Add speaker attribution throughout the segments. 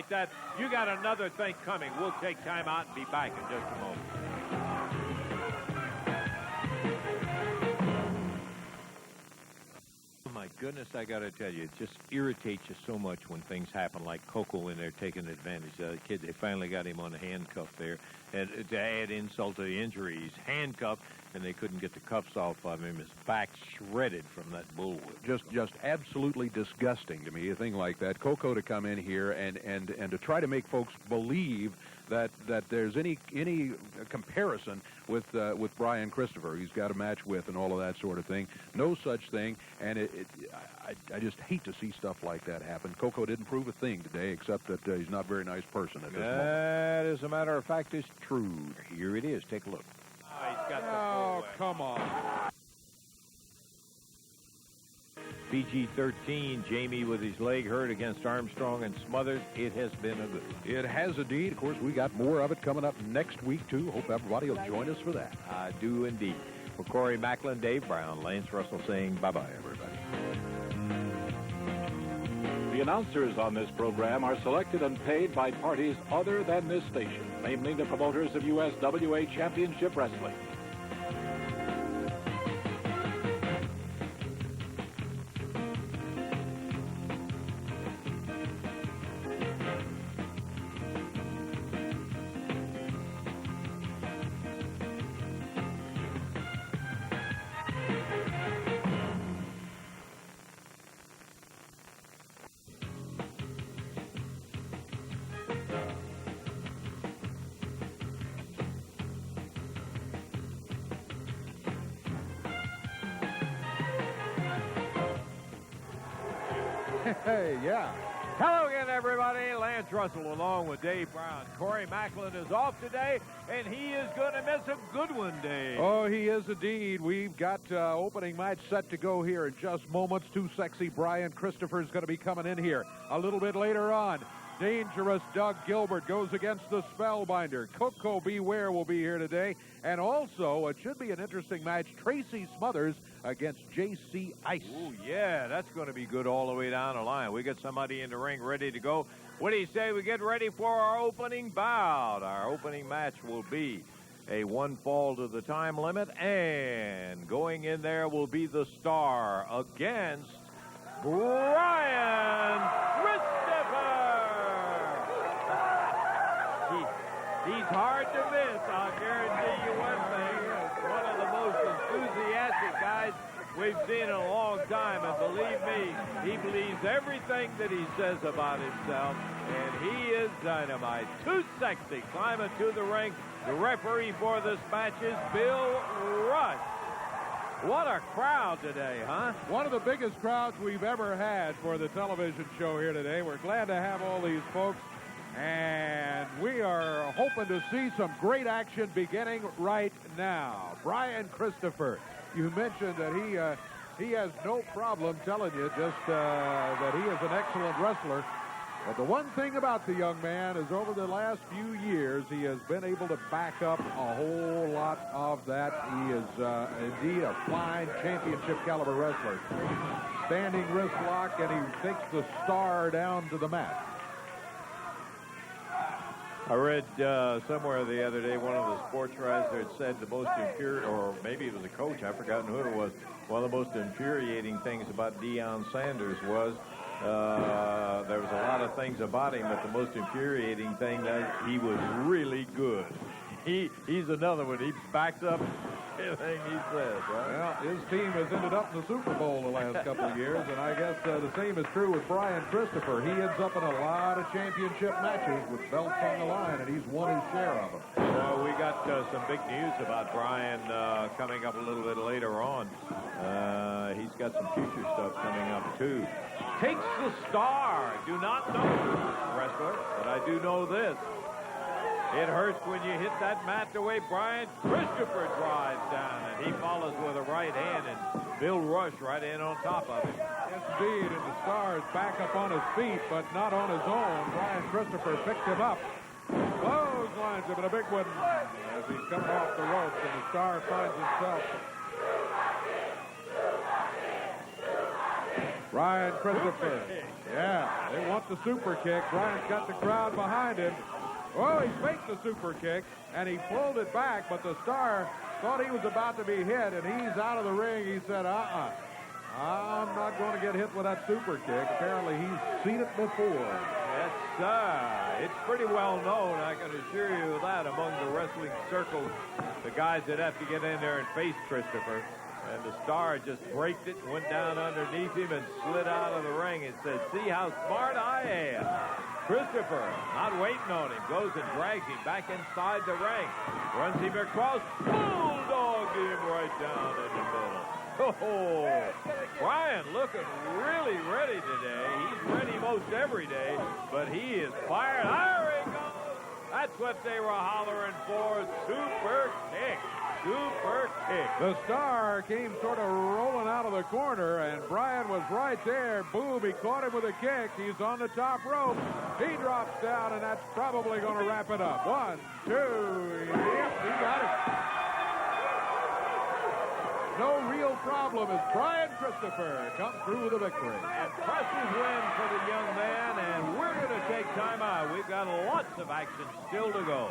Speaker 1: like that, you got another thing coming. We'll take time out and be back in just a moment. My goodness, I got to tell you, it just irritates you so much when things happen like Coco when they're taking advantage of the kid. They finally got him on the handcuff there. And to add insult to the injury, he's handcuffed, and they couldn't get the cuffs off of him. His back shredded from that bullwhip.
Speaker 2: Just absolutely disgusting to me, a thing like that. Coco to come in here and to try to make folks believe that there's any comparison with Brian Christopher. He's got a match with and all of that sort of thing. No such thing, and I just hate to see stuff like that happen. Coco didn't prove a thing today, except that he's not a very nice person at this moment.
Speaker 1: That, as a matter of fact, is true. Here it is. Take a look. Oh, he's got the
Speaker 2: come on.
Speaker 1: PG-13, Jamie with his leg hurt against Armstrong and Smothers. It has been a good one.
Speaker 2: It has indeed. Of course, we got more of it coming up next week, too. Hope everybody will join us for that.
Speaker 1: I do indeed. For Corey Macklin, Dave Brown, Lance Russell saying bye-bye, everybody.
Speaker 3: The announcers on this program are selected and paid by parties other than this station, namely the promoters of USWA Championship Wrestling.
Speaker 2: Hey, yeah.
Speaker 1: Hello again, everybody. Lance Russell along with Dave Brown. Corey Macklin is off today, and he is going to miss a good one, Dave.
Speaker 2: Oh, he is indeed. We've got opening match set to go here in just moments. Too Sexy Brian Christopher is going to be coming in here a little bit later on. Dangerous Doug Gilbert goes against the Spellbinder. Coco Beware will be here today. And also, it should be an interesting match, Tracy Smothers against J.C. Ice.
Speaker 1: Oh, yeah, that's going to be good all the way down the line. We got somebody in the ring ready to go. What do you say we get ready for our opening bout? Our opening match will be a one fall to the time limit, and going in there will be the Star against Brian Christopher. He's hard to miss, I'll guarantee you one thing. One of the most enthusiastic guys we've seen in a long time, and believe me, he believes everything that he says about himself, and he is dynamite. Too Sexy climbing to the ring. The referee for this match is Bill Rush. What a crowd today, huh?
Speaker 2: One of the biggest crowds we've ever had for the television show here today. We're glad to have all these folks. And we are hoping to see some great action beginning right now. Brian Christopher, you mentioned that he has no problem telling you just that he is an excellent wrestler. But the one thing about the young man is over the last few years, he has been able to back up a whole lot of that. He is indeed a fine championship caliber wrestler. Standing wrist lock, and he takes the Star down to the mat.
Speaker 1: I read somewhere the other day, one of the sports writers had said the most infuriating, or maybe it was a coach, I've forgotten who it was, one of the most infuriating things about Deion Sanders was there was a lot of things about him, but the most infuriating thing that he was really good. He's another one. He backs up everything he says, right?
Speaker 2: Well, his team has ended up in the Super Bowl the last couple of years, and I guess the same is true with Brian Christopher. He ends up in a lot of championship matches with belts on the line, and he's won his share of them.
Speaker 1: Well, we got some big news about Brian coming up a little bit later on. He's got some future stuff coming up, too. Takes the Star. Do not know this wrestler, but I do know this. It hurts when you hit that mat the way Brian Christopher drives down, and he follows with a right hand, and Bill Rush right in on top of him.
Speaker 2: Yes, indeed, and the Star is back up on his feet, but not on his own. Brian Christopher picked him up. Clotheslines him in a big one as he's coming off the ropes, and the Star finds himself Brian Christopher. Yeah, they want the super kick. Brian's got the crowd behind him. Oh, he faked the super kick, and he pulled it back, but the Star thought he was about to be hit, and he's out of the ring. He said, I'm not going to get hit with that super kick. Apparently, he's seen it before.
Speaker 1: Yes, it's pretty well known, I can assure you of that, among the wrestling circles, the guys that have to get in there and face Christopher. And the Star just braked it, went down underneath him, and slid out of the ring and said, see how smart I am. Christopher, not waiting on him, goes and drags him back inside the ring. Runs him across, bulldogged him right down in the middle. Oh, Brian looking really ready today. He's ready most every day, but he is fired. There he goes. That's what they were hollering for. Super kick. Super kick.
Speaker 2: The Star came sort of rolling out of the corner, and Brian was right there. Boom, he caught him with a kick. He's on the top rope. He drops down, and that's probably going to wrap it up. 1, 2, yep, he got it. No real problem as Brian Christopher comes through with a victory.
Speaker 1: Impressive win for the young man, and we're going to take time out. We've got lots of action still to go.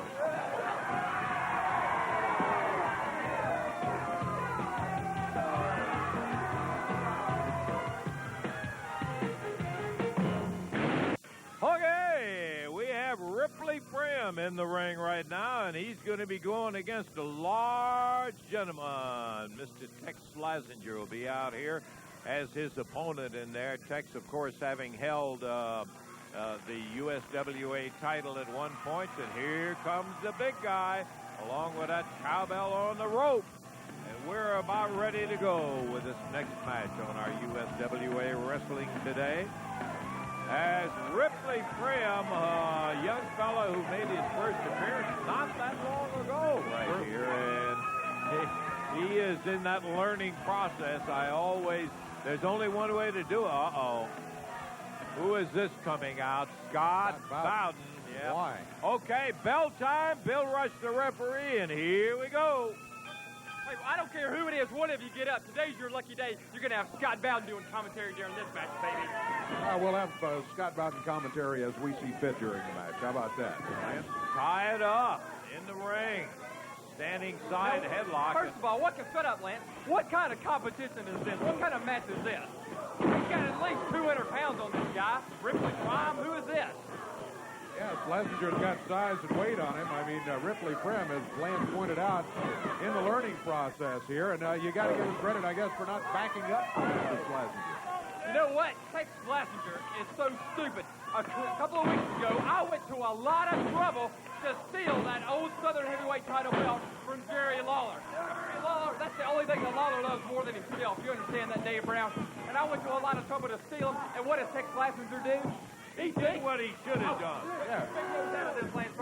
Speaker 1: Okay, we have Ripley Prim in the ring right now, and he's going to be going against a large gentleman. Mr. Tex Slazenger will be out here as his opponent in there. Tex, of course, having held the USWA title at one point, and here comes the big guy along with that cowbell on the rope. And we're about ready to go with this next match on our USWA Wrestling today. As Ripley Prim, a young fellow who made his first appearance not that long ago right here, and he is in that learning process. There's only one way to do it. Uh-oh. Who is this coming out? Scott Bowden. Yeah.
Speaker 2: Why?
Speaker 1: Okay, bell time. Bill Rush, the referee, and here we go.
Speaker 4: Hey, I don't care who it is, one of you get up. Today's your lucky day. You're going to have Scott Bowden doing commentary during this match, baby.
Speaker 2: We'll have Scott Bowden commentary as we see fit during the match. How about that, Ryan?
Speaker 1: Tie it up in the ring. Standing side headlock.
Speaker 4: First of all, shut up, Lance. What kind of competition is this? What kind of match is this? He's got at least 200 pounds on this guy. Ripley Prim, who is this?
Speaker 2: Yes, Slazenger's got size and weight on him. I mean, Ripley Prim, as Lance pointed out, in the learning process here. And you got to give him credit, I guess, for not backing up Mr. Slazenger.
Speaker 4: You know what? Tex Slazenger is so stupid. A couple of weeks ago, I went to a lot of trouble to steal that old Southern heavyweight title belt from Jerry Lawler. Jerry Lawler, that's the only thing that Lawler loves more than himself. You understand that, Dave Brown? And I went to a lot of trouble to steal him. And what does Tex Slazenger do?
Speaker 1: He did what he should have done.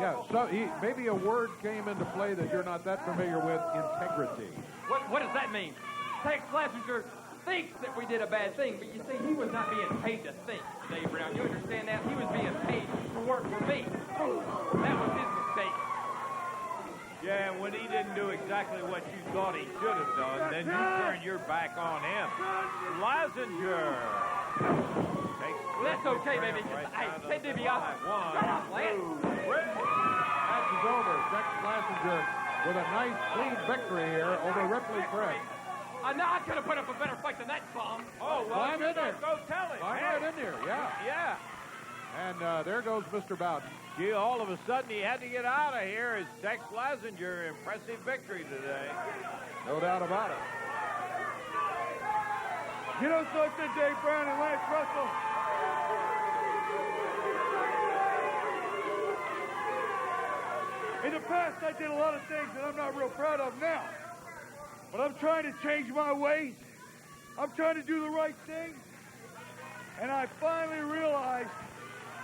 Speaker 2: Yeah, so maybe a word came into play that you're not that familiar with, integrity.
Speaker 4: What does that mean? Tex Slazenger thinks that we did a bad thing, but you see, he was not being paid to think, Dave Brown. You understand that? He was being paid to work for me. That was his mistake.
Speaker 1: Yeah, when he didn't do exactly what you thought he should have done, then you turn your back on him. Slazenger.
Speaker 4: That's okay, baby. Hey, Ted DiBiase. Shut up, Lance.
Speaker 2: Match is over. Tex Slazenger with a nice, clean victory here over Ripley Prim.
Speaker 4: Now I could have put up a better fight than that bomb.
Speaker 1: Oh, well,
Speaker 2: Climb in there.
Speaker 1: Go tell him.
Speaker 2: Climb right in there, yeah.
Speaker 1: Yeah.
Speaker 2: And there goes Mr. Bowden.
Speaker 1: Gee, all of a sudden he had to get out of here as Tex Slazenger. Impressive victory today.
Speaker 2: No doubt about it.
Speaker 5: You know something, Dave Brown and Lance Russell? In the past, I did a lot of things that I'm not real proud of now. But I'm trying to change my ways. I'm trying to do the right thing. And I finally realized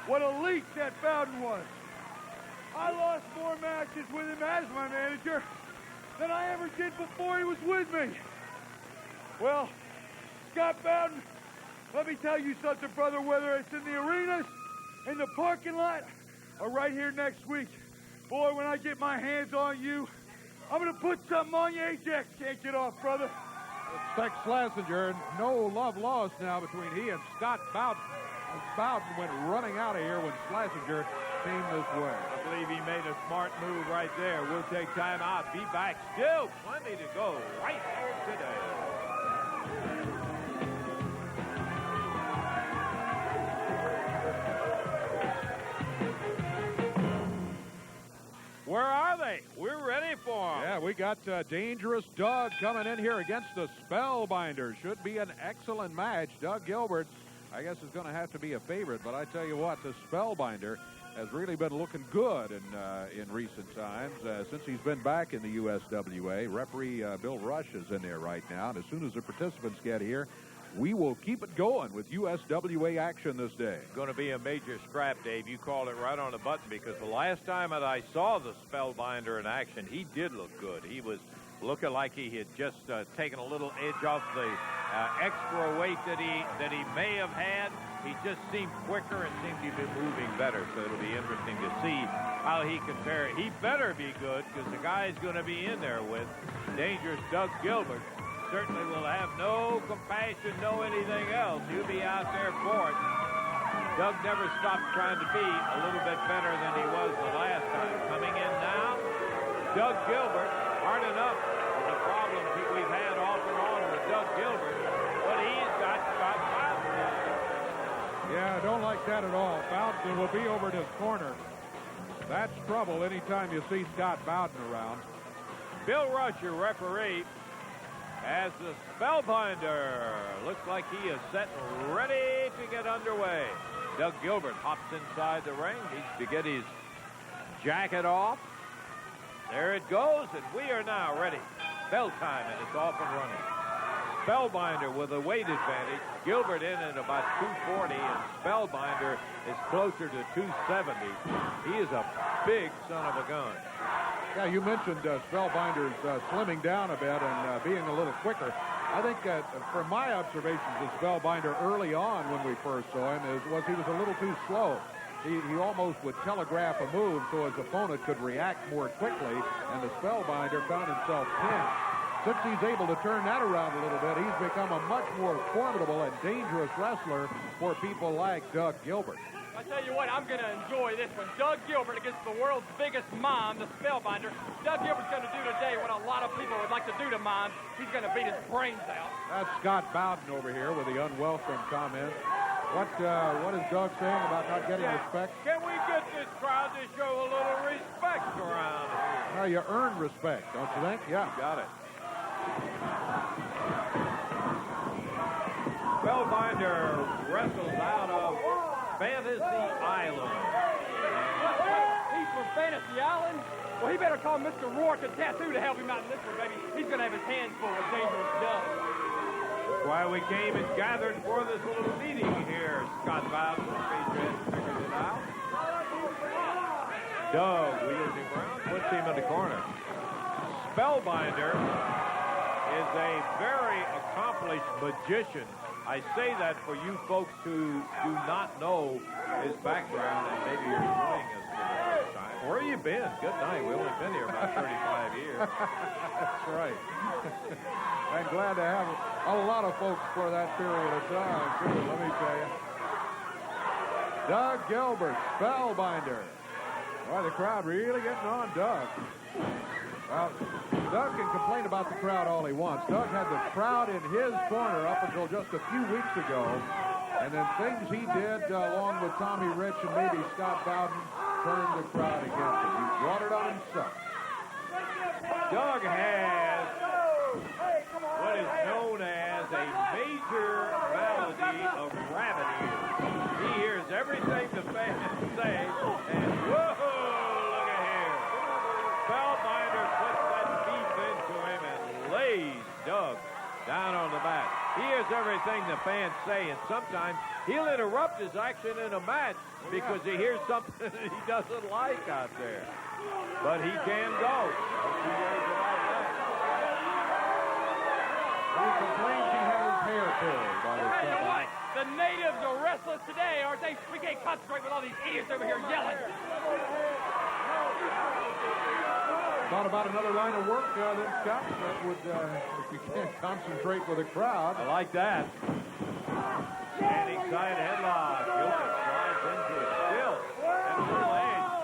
Speaker 5: what a leech that Bowden was. I lost more matches with him as my manager than I ever did before he was with me. Well, Scott Bowden, let me tell you something, brother, whether it's in the arenas, in the parking lot, or right here next week. Boy, when I get my hands on you, I'm going to put something on you Ajax can't get off, brother.
Speaker 2: Tex Schlesinger, no love lost now between he and Scott Bowden. Bowden went running out of here when Schlesinger came this way.
Speaker 1: I believe he made a smart move right there. We'll take time out. Be back. Still plenty to go right here today. Where are they? We're ready for them.
Speaker 2: Yeah, we got Dangerous Doug coming in here against the Spellbinder. Should be an excellent match. Doug Gilbert, I guess, is going to have to be a favorite, but I tell you what, the Spellbinder has really been looking good in recent times since he's been back in the USWA. Referee Bill Rush is in there right now, and as soon as the participants get here, we will keep it going with USWA action this day.
Speaker 1: Going to be a major scrap, Dave. You called it right on the button, because the last time that I saw the Spellbinder in action, he did look good. He was looking like he had just taken a little edge off the extra weight that he may have had. He just seemed quicker and seemed to be moving better, so it'll be interesting to see how he compares. He better be good, because the guy is going to be in there with Dangerous Doug Gilbert. Certainly will have no compassion, no anything else. He'll be out there for it. Doug never stopped trying to be a little bit better than he was the last time. Coming in now, Doug Gilbert. Hard enough with the problems that we've had off and on with Doug Gilbert, but he's got Scott Bowden.
Speaker 2: Yeah, I don't like that at all. Bowden will be over in his corner. That's trouble anytime you see Scott Bowden around.
Speaker 1: Bill Rush, your referee, as the Spellbinder looks like he is set and ready to get underway. Doug Gilbert hops inside the ring. Needs to get his jacket off. There it goes, and we are now ready. Bell time, and it's off and running. Spellbinder with a weight advantage. Gilbert in at about 240, and Spellbinder is closer to 270. He is a big son of a gun.
Speaker 2: Yeah, you mentioned Spellbinder's slimming down a bit and being a little quicker. I think from my observations of Spellbinder early on when we first saw him was he was a little too slow. He almost would telegraph a move so his opponent could react more quickly, and the Spellbinder found himself pinned. Since he's able to turn that around a little bit, he's become a much more formidable and dangerous wrestler for people like Doug Gilbert.
Speaker 4: I tell you what, I'm going to enjoy this one. Doug Gilbert against the world's biggest mime, the Spellbinder. Doug Gilbert's going to do today what a lot of people would like to do to mimes. He's going to beat his brains out.
Speaker 2: That's Scott Bowden over here with the unwelcome comment. What is Doug saying about not getting respect?
Speaker 1: Can we get this crowd to show a little respect around here?
Speaker 2: Well, you earn respect, don't you think? Yeah.
Speaker 1: You got it. Spellbinder wrestles out of Fantasy Island.
Speaker 4: He's from Fantasy Island? Well, he better call Mr. Rourke and Tattoo to help him out in this one, baby. He's going to have his hands full with Dangerous Doug.
Speaker 1: That's why we came and gathered for this little meeting here. Scott Bowden figured it out. Doug wheels him around, puts him in the corner. Spellbinder is a very accomplished magician. I say that for you folks who do not know his background, and maybe you're joining us for the first time. Where have you been? Good night. We've only been here about 35 years.
Speaker 2: That's right. I'm glad to have a lot of folks for that period of time, too, let me tell you. Doug Gilbert, Spellbinder. Boy, the crowd really getting on Doug. Well, Doug can complain about the crowd all he wants. Doug had the crowd in his corner up until just a few weeks ago. And then things he did along with Tommy Rich and maybe Scott Bowden turned the crowd against him. He brought it on himself.
Speaker 1: Doug has what is known as a major malady of rabbit ears. He hears everything the fans say, and whoa, look at here. Spellbinder puts that beef into him and lays Doug down on the back. He hears everything the fans say, and sometimes he'll interrupt his action in a match because he hears something that he doesn't like out there. But he can go. He worries about that.
Speaker 2: He complains he had his hair pulled by the
Speaker 4: Hey, you know
Speaker 2: crowd.
Speaker 4: what? The natives are restless today, aren't they? We can't concentrate with all these idiots over here yelling.
Speaker 2: thought about another line of work then, Scott, that would, if you can't concentrate with a crowd.
Speaker 1: I like that. Standing side headlock. Gilbert slides into it still. And a little edge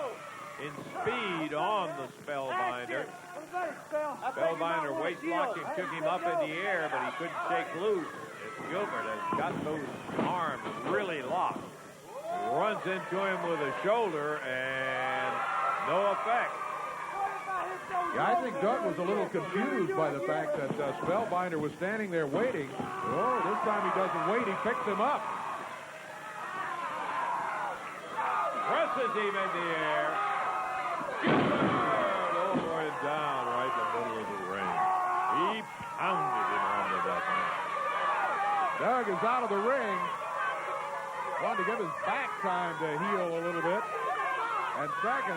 Speaker 1: in speed on the Spellbinder. Spellbinder waist locked and took him up in the air, but he couldn't shake loose. As Gilbert has got those arms really locked. Runs into him with a shoulder and no effect.
Speaker 2: Yeah, I think Doug was a little confused by the fact that Spellbinder was standing there waiting. Oh, this time he doesn't wait. He picks him up.
Speaker 1: Presses him in the air. Gilbert over and down right in the middle of the ring. He pounded him onto that mat.
Speaker 2: Doug is out of the ring. Wanted to give his back time to heal a little bit. And second,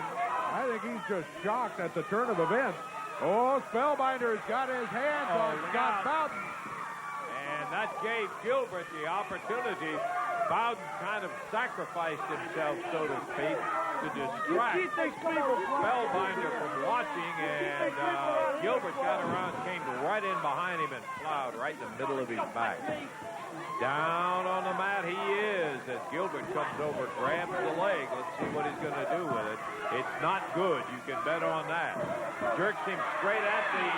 Speaker 2: I think he's just shocked at the turn of events. Oh, Spellbinder has got his hands on Scott Bowden.
Speaker 1: And that gave Gilbert the opportunity. Bowden kind of sacrificed himself, so to speak, to distract Spellbinder from watching. And Gilbert got around, came right in behind him and plowed right in the middle of his back. Down on the mat he is as Gilbert comes over, grabs the leg. Let's see what he's going to do with it. It's not good. You can bet on that. Jerks him straight at the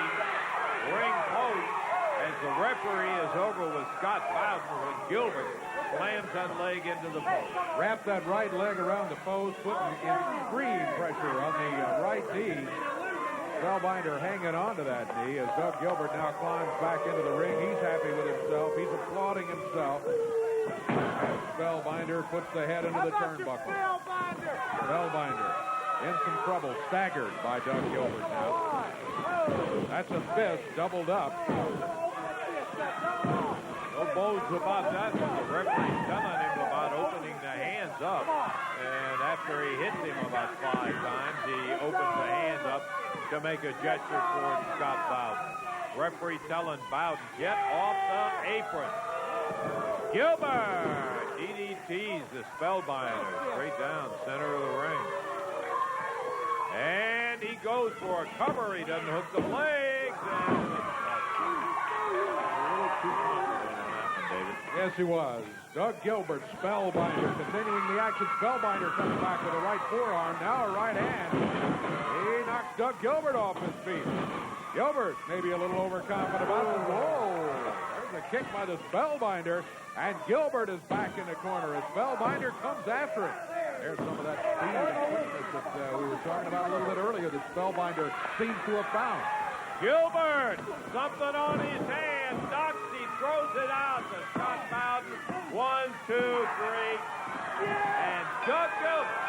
Speaker 1: ring post as the referee is over with Scott Bowden when Gilbert slams that leg into the post.
Speaker 2: Wrap that right leg around the post, putting extreme pressure on the right knee. Spellbinder hanging on to that knee as Doug Gilbert now climbs back into the ring. He's happy with himself. He's applauding himself. As Spellbinder puts the head into the turnbuckle. Spellbinder in some trouble, staggered by Doug Gilbert now. That's a fist doubled up.
Speaker 1: No bones about that. The referee's telling him about opening the hands up. And after he hits him about 5 times, he opens the hands up to make a gesture towards Scott Bowden. Referee telling Bowden, get off the apron. Gilbert DDTs the Spellbinder straight down center of the ring. And he goes for a cover. He doesn't hook the legs. And a little too confident on that one, David.
Speaker 2: Yes, he was. Doug Gilbert, Spellbinder, continuing the action. Spellbinder comes back with a right forearm, now a right hand. He knocks Doug Gilbert off his feet. Gilbert maybe a little overconfident about it. Whoa! There's a kick by the Spellbinder, and Gilbert is back in the corner as Spellbinder comes after it. There's some of that speed and quickness that we were talking about a little bit earlier that Spellbinder seems to have found.
Speaker 1: Gilbert, something on his hand, knocks, he throws it out to Scott Bowden. 1, 2, 3, and Doug Gilbert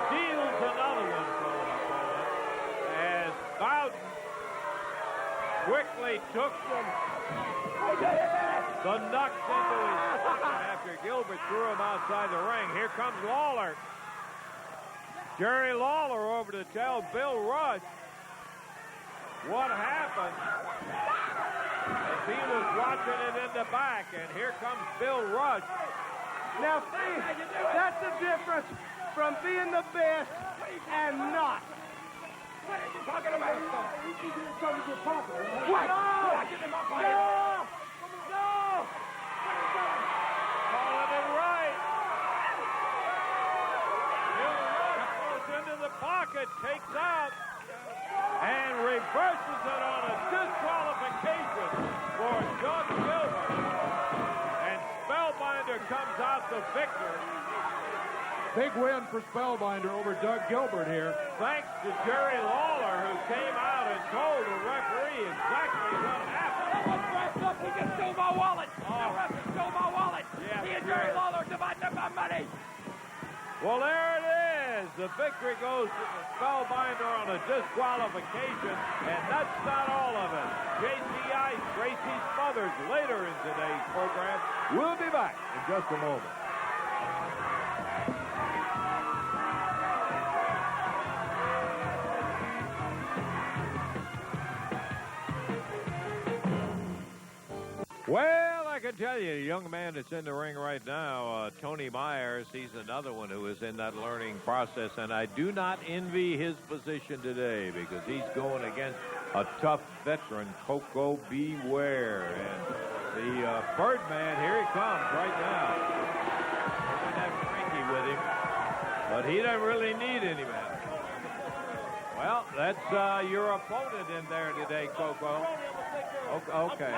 Speaker 1: steals another one from an opponent as Bowden quickly took the knucks into his pocket after Gilbert threw him outside the ring. Here comes Lawler. Jerry Lawler over to tell Bill Rush what happened as he was watching it in the back, and here comes Bill Rush.
Speaker 6: Now see, that's the difference from being the best and not.
Speaker 4: What are you talking about?
Speaker 6: What?
Speaker 4: No!
Speaker 1: Calling it right. Bill Rush goes into the pocket, takes out, and reverses it on a disqualification for Doug Gilbert. And Spellbinder comes out the victor.
Speaker 2: Big win for Spellbinder over Doug Gilbert here.
Speaker 1: Thanks to Jerry Lawler, who came out and told the referee exactly what happened.
Speaker 4: Someone dressed up, he just stole my wallet. The ref stole my wallet.
Speaker 1: Yeah,
Speaker 4: He and
Speaker 1: sure.
Speaker 4: Jerry Lawler divided up my money.
Speaker 1: Well, there it is. The victory goes to the Spellbinder on a disqualification, and that's not all of it. JCI Tracy Smothers later in today's program. We'll be back in just a moment. Well, I could tell you, a young man that's in the ring right now, Tony Myers, he's another one who is in that learning process, and I do not envy his position today because he's going against a tough veteran, Coco Beware. And the Birdman, here he comes right now. He doesn't have Frankie with him, but he doesn't really need any man. Well, that's your opponent in there today, Coco. Okay.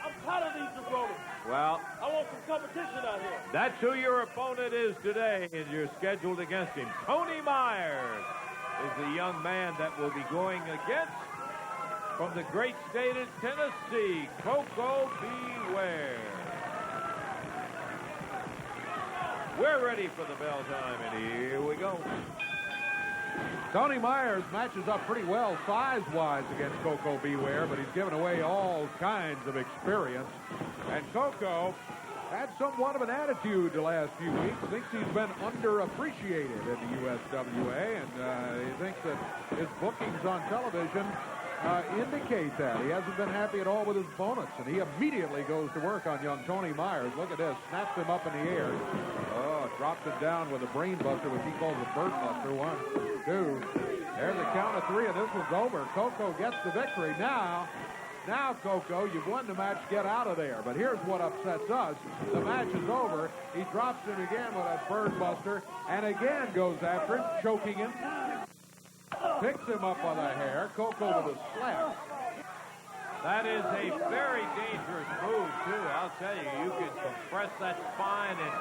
Speaker 7: I'm tired of these jabronis.
Speaker 1: Well,
Speaker 7: I want some competition out here.
Speaker 1: That's who your opponent is today, and you're scheduled against him. Tony Myers is the young man that will be going against, from the great state of Tennessee, Coco Beware. We're ready for the bell time, and here we go.
Speaker 2: Tony Myers matches up pretty well size-wise against Coco Beware, but he's given away all kinds of experience. And Coco had somewhat of an attitude the last few weeks. Thinks he's been underappreciated in the USWA, and he thinks that his bookings on television indicate that. He hasn't been happy at all with his opponents, and he immediately goes to work on young Tony Myers. Look at this. Snaps him up in the air. Oh, drops it down with a brain buster, which he calls a bird buster. 1, 2. There's a count of 3, and this one's over. Coco gets the victory. Now, Coco, you've won the match. Get out of there. But here's what upsets us. The match is over. He drops him again with a bird buster, and again goes after him, choking him. Picks him up by the hair. Coco with a slap.
Speaker 1: That is a very dangerous move, too. I'll tell you, you can compress that spine and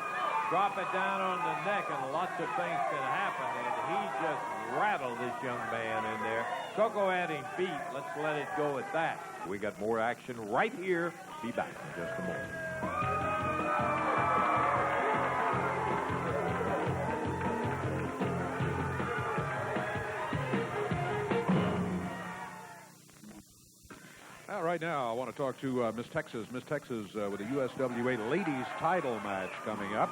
Speaker 1: drop it down on the neck, and lots of things can happen. And he just rattled this young man in there. Coco had him beat. Let's let it go at that. We got more action right here. Be back in just a moment.
Speaker 2: Right now, I want to talk to Miss Texas. Miss Texas with a USWA ladies title match coming up.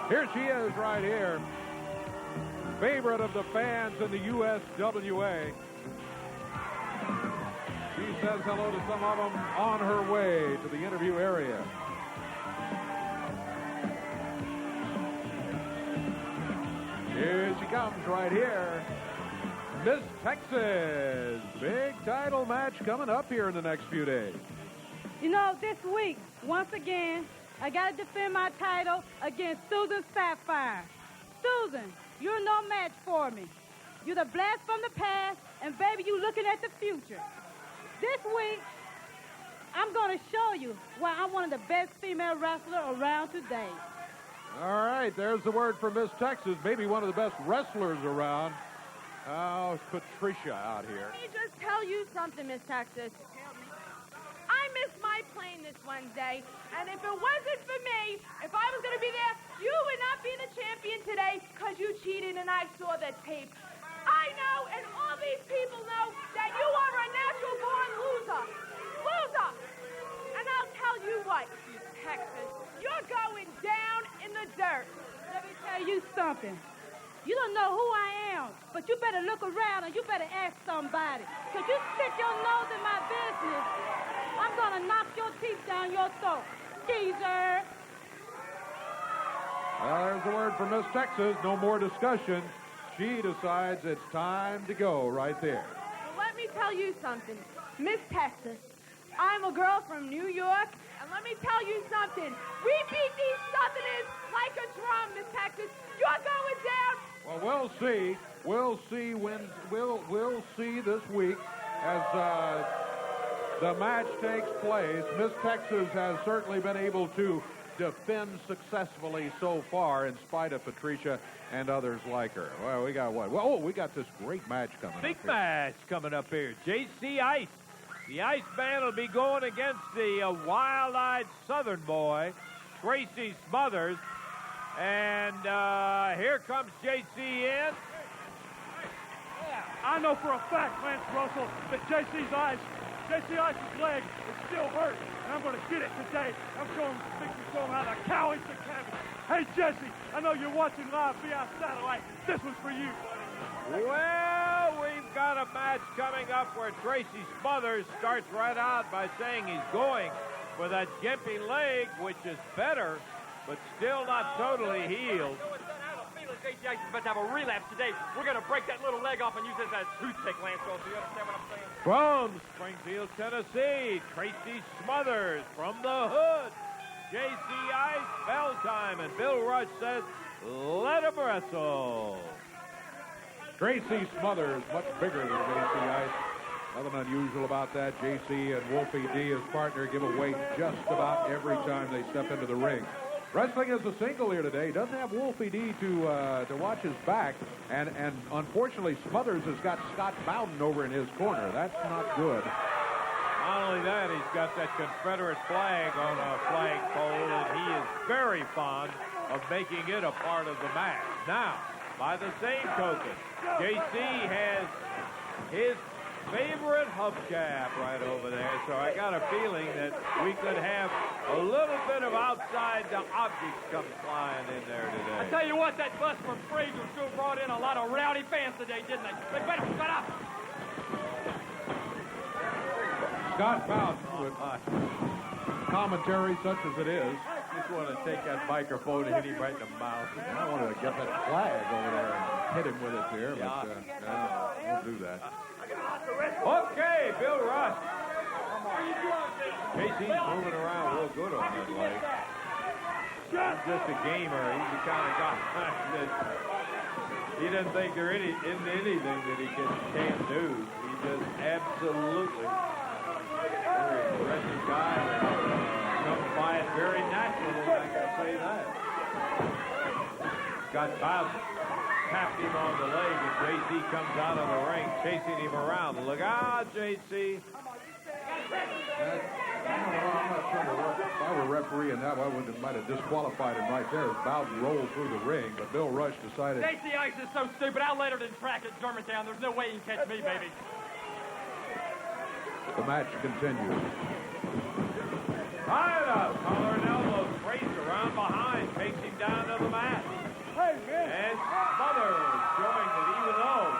Speaker 2: Here she is right here. Favorite of the fans in the USWA. She says hello to some of them on her way to the interview area. Here she comes right here. Miss Texas. Big title match coming up here in the next few days.
Speaker 8: You know, this week, once again, I got to defend my title against Susan Sapphire. Susan, you're no match for me. You're the blast from the past, and baby, you looking at the future. This week, I'm going to show you why I'm one of the best female wrestlers around today.
Speaker 2: All right, there's the word from Miss Texas, maybe one of the best wrestlers around. Oh, Patricia out here.
Speaker 9: Let me just tell you something, Miss Texas. I missed my plane this Wednesday, and if it wasn't for me, if I was going to be there, you would not be the champion today because you cheated and I saw the tape. I know, and all these people know that you are a natural-born loser. Loser! And I'll tell you what, Miss Texas, you're going down in the dirt.
Speaker 8: Let me tell you something. You don't know who I am, but you better look around and you better ask somebody. Because you stick your nose in my business, I'm going to knock your teeth down your throat. Geezer.
Speaker 2: Well, there's the word from Miss Texas. No more discussion. She decides it's time to go right there.
Speaker 9: Well, let me tell you something. Miss Texas, I'm a girl from New York, and let me tell you something. We beat these Southerners like a drum, Miss Texas. You're going down.
Speaker 2: Well, we'll see. We'll see this week as the match takes place. Miss Texas has certainly been able to defend successfully so far in spite of Patricia and others like her. Well, we got what? Well, we got this great match coming up.
Speaker 1: Big match coming up here. JC Ice. The Iceman will be going against the wild-eyed Southern boy, Tracy Smothers. And here comes JC in.
Speaker 5: I know for a fact, Lance Russell, that JC Ice's leg is still hurt, and I'm going to get it today. I'm going to show him how to cow into cabbage. Hey, Jesse, I know you're watching live via satellite. This one's for you, buddy.
Speaker 1: Well, we've got a match coming up where Tracy Smothers starts right out by saying he's going for that gimpy leg, which is better, but still not totally healed.
Speaker 4: JC Ice is about to have a relapse today. We're going to break that little leg off and use this as a toothpick, Lance. So you understand what I'm saying?
Speaker 1: From Springfield, Tennessee, Tracy Smothers from the hood. JC Ice, bell time, and Bill Rush says, let him wrestle.
Speaker 2: Tracy Smothers, much bigger than JC Ice. Nothing unusual about that. JC and Wolfie D, his partner, give away just about every time they step into the ring. Wrestling as a single here today. Doesn't have Wolfie D to watch his back. And unfortunately, Smothers has got Scott Bowden over in his corner. That's not good.
Speaker 1: Not only that, he's got that Confederate flag on a flagpole, and he is very fond of making it a part of the match. Now, by the same token, JC has his favorite hubcap right over there, so I got a feeling that we could have a little bit of outside the objects come flying in there today.
Speaker 4: I tell you what, that bus from Fraser sure brought in a lot of rowdy fans today, didn't they? They better shut up.
Speaker 2: Scott Bowden, with commentary such as it is.
Speaker 1: Just want to take that microphone and hit him right in the mouth.
Speaker 2: I wanted to get that flag over there and hit him with it here, but won't do that.
Speaker 1: Okay, Bill Rush. JC's moving around real good on that leg. He's just a gamer. He's the kind of guy that he doesn't think there isn't anything that he can't do. He just absolutely very aggressive guy. Comes by it very naturally, I can say that. Scott Bowden tapped him on the leg, and JC comes out of the ring, chasing him around. Look out, JC.
Speaker 2: I'm not sure if I were referee in that, I might have disqualified him right there as Bowden rolled through the ring, but Bill Rush decided...
Speaker 4: JC Ice is so stupid. I let her in track at Germantown. There's no way you can catch me, baby.
Speaker 2: The match continues.
Speaker 1: Tied up, collar and elbows, Trace around behind, takes him down to the mat. And Smothers showing that even though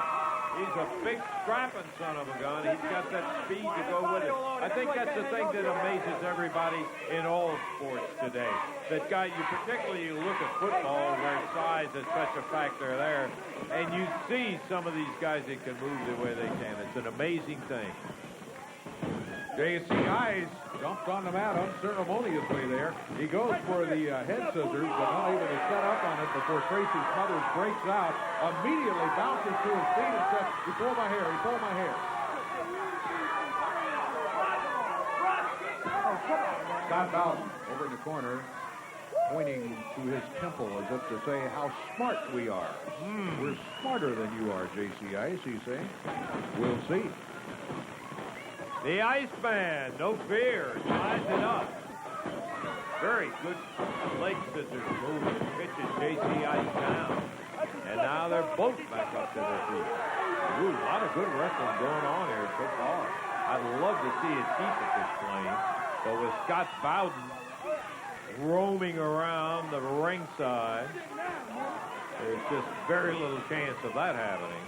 Speaker 1: he's a big strapping son of a gun, he's got that speed to go with it. I think that's the thing that amazes everybody in all sports today. That guy, you look at football where size is such a factor there, and you see some of these guys that can move the way they can. It's an amazing thing.
Speaker 2: JC Ice jumped on the mat unceremoniously there. He goes for the head scissors, but not able to set up on it before Tracy Smothers breaks out, immediately bounces to his feet and says, he pulled my hair, he pulled my hair. Scott Bowden over in the corner, pointing to his temple as if to say how smart we are. We're smarter than you are, JC Ice, he's saying. We'll see.
Speaker 1: The Iceman, no fear, ties it up. Very good leg scissors move and pitches JC Ice down. And now they're both back up to their feet. Ooh, a lot of good wrestling going on here so far. I'd love to see it keep at this plane. But with Scott Bowden roaming around the ringside, there's just very little chance of that happening.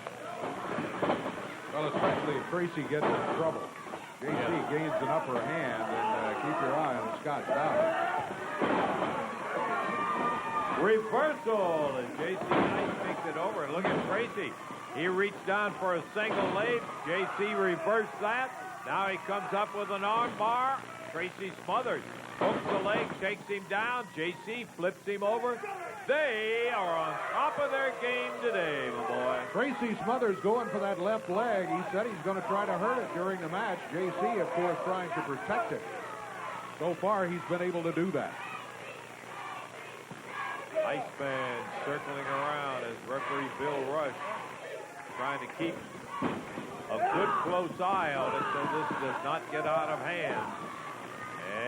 Speaker 2: Well, especially if Tracy gets in trouble. JC gains an upper hand, and keep your eye on Scott Bowden.
Speaker 1: Reversal as JC Ice takes it over. And look at Tracy. He reached down for a single leg. JC reversed that. Now he comes up with an arm bar. Tracy Smothers hooks the leg, takes him down. JC flips him over. They are on top of their game today, my boy.
Speaker 2: Tracy Smothers going for that left leg. He said he's going to try to hurt it during the match. JC, of course, trying to protect it. So far, he's been able to do that.
Speaker 1: Iceman circling around as referee Bill Rush trying to keep a good close eye on it so this does not get out of hand.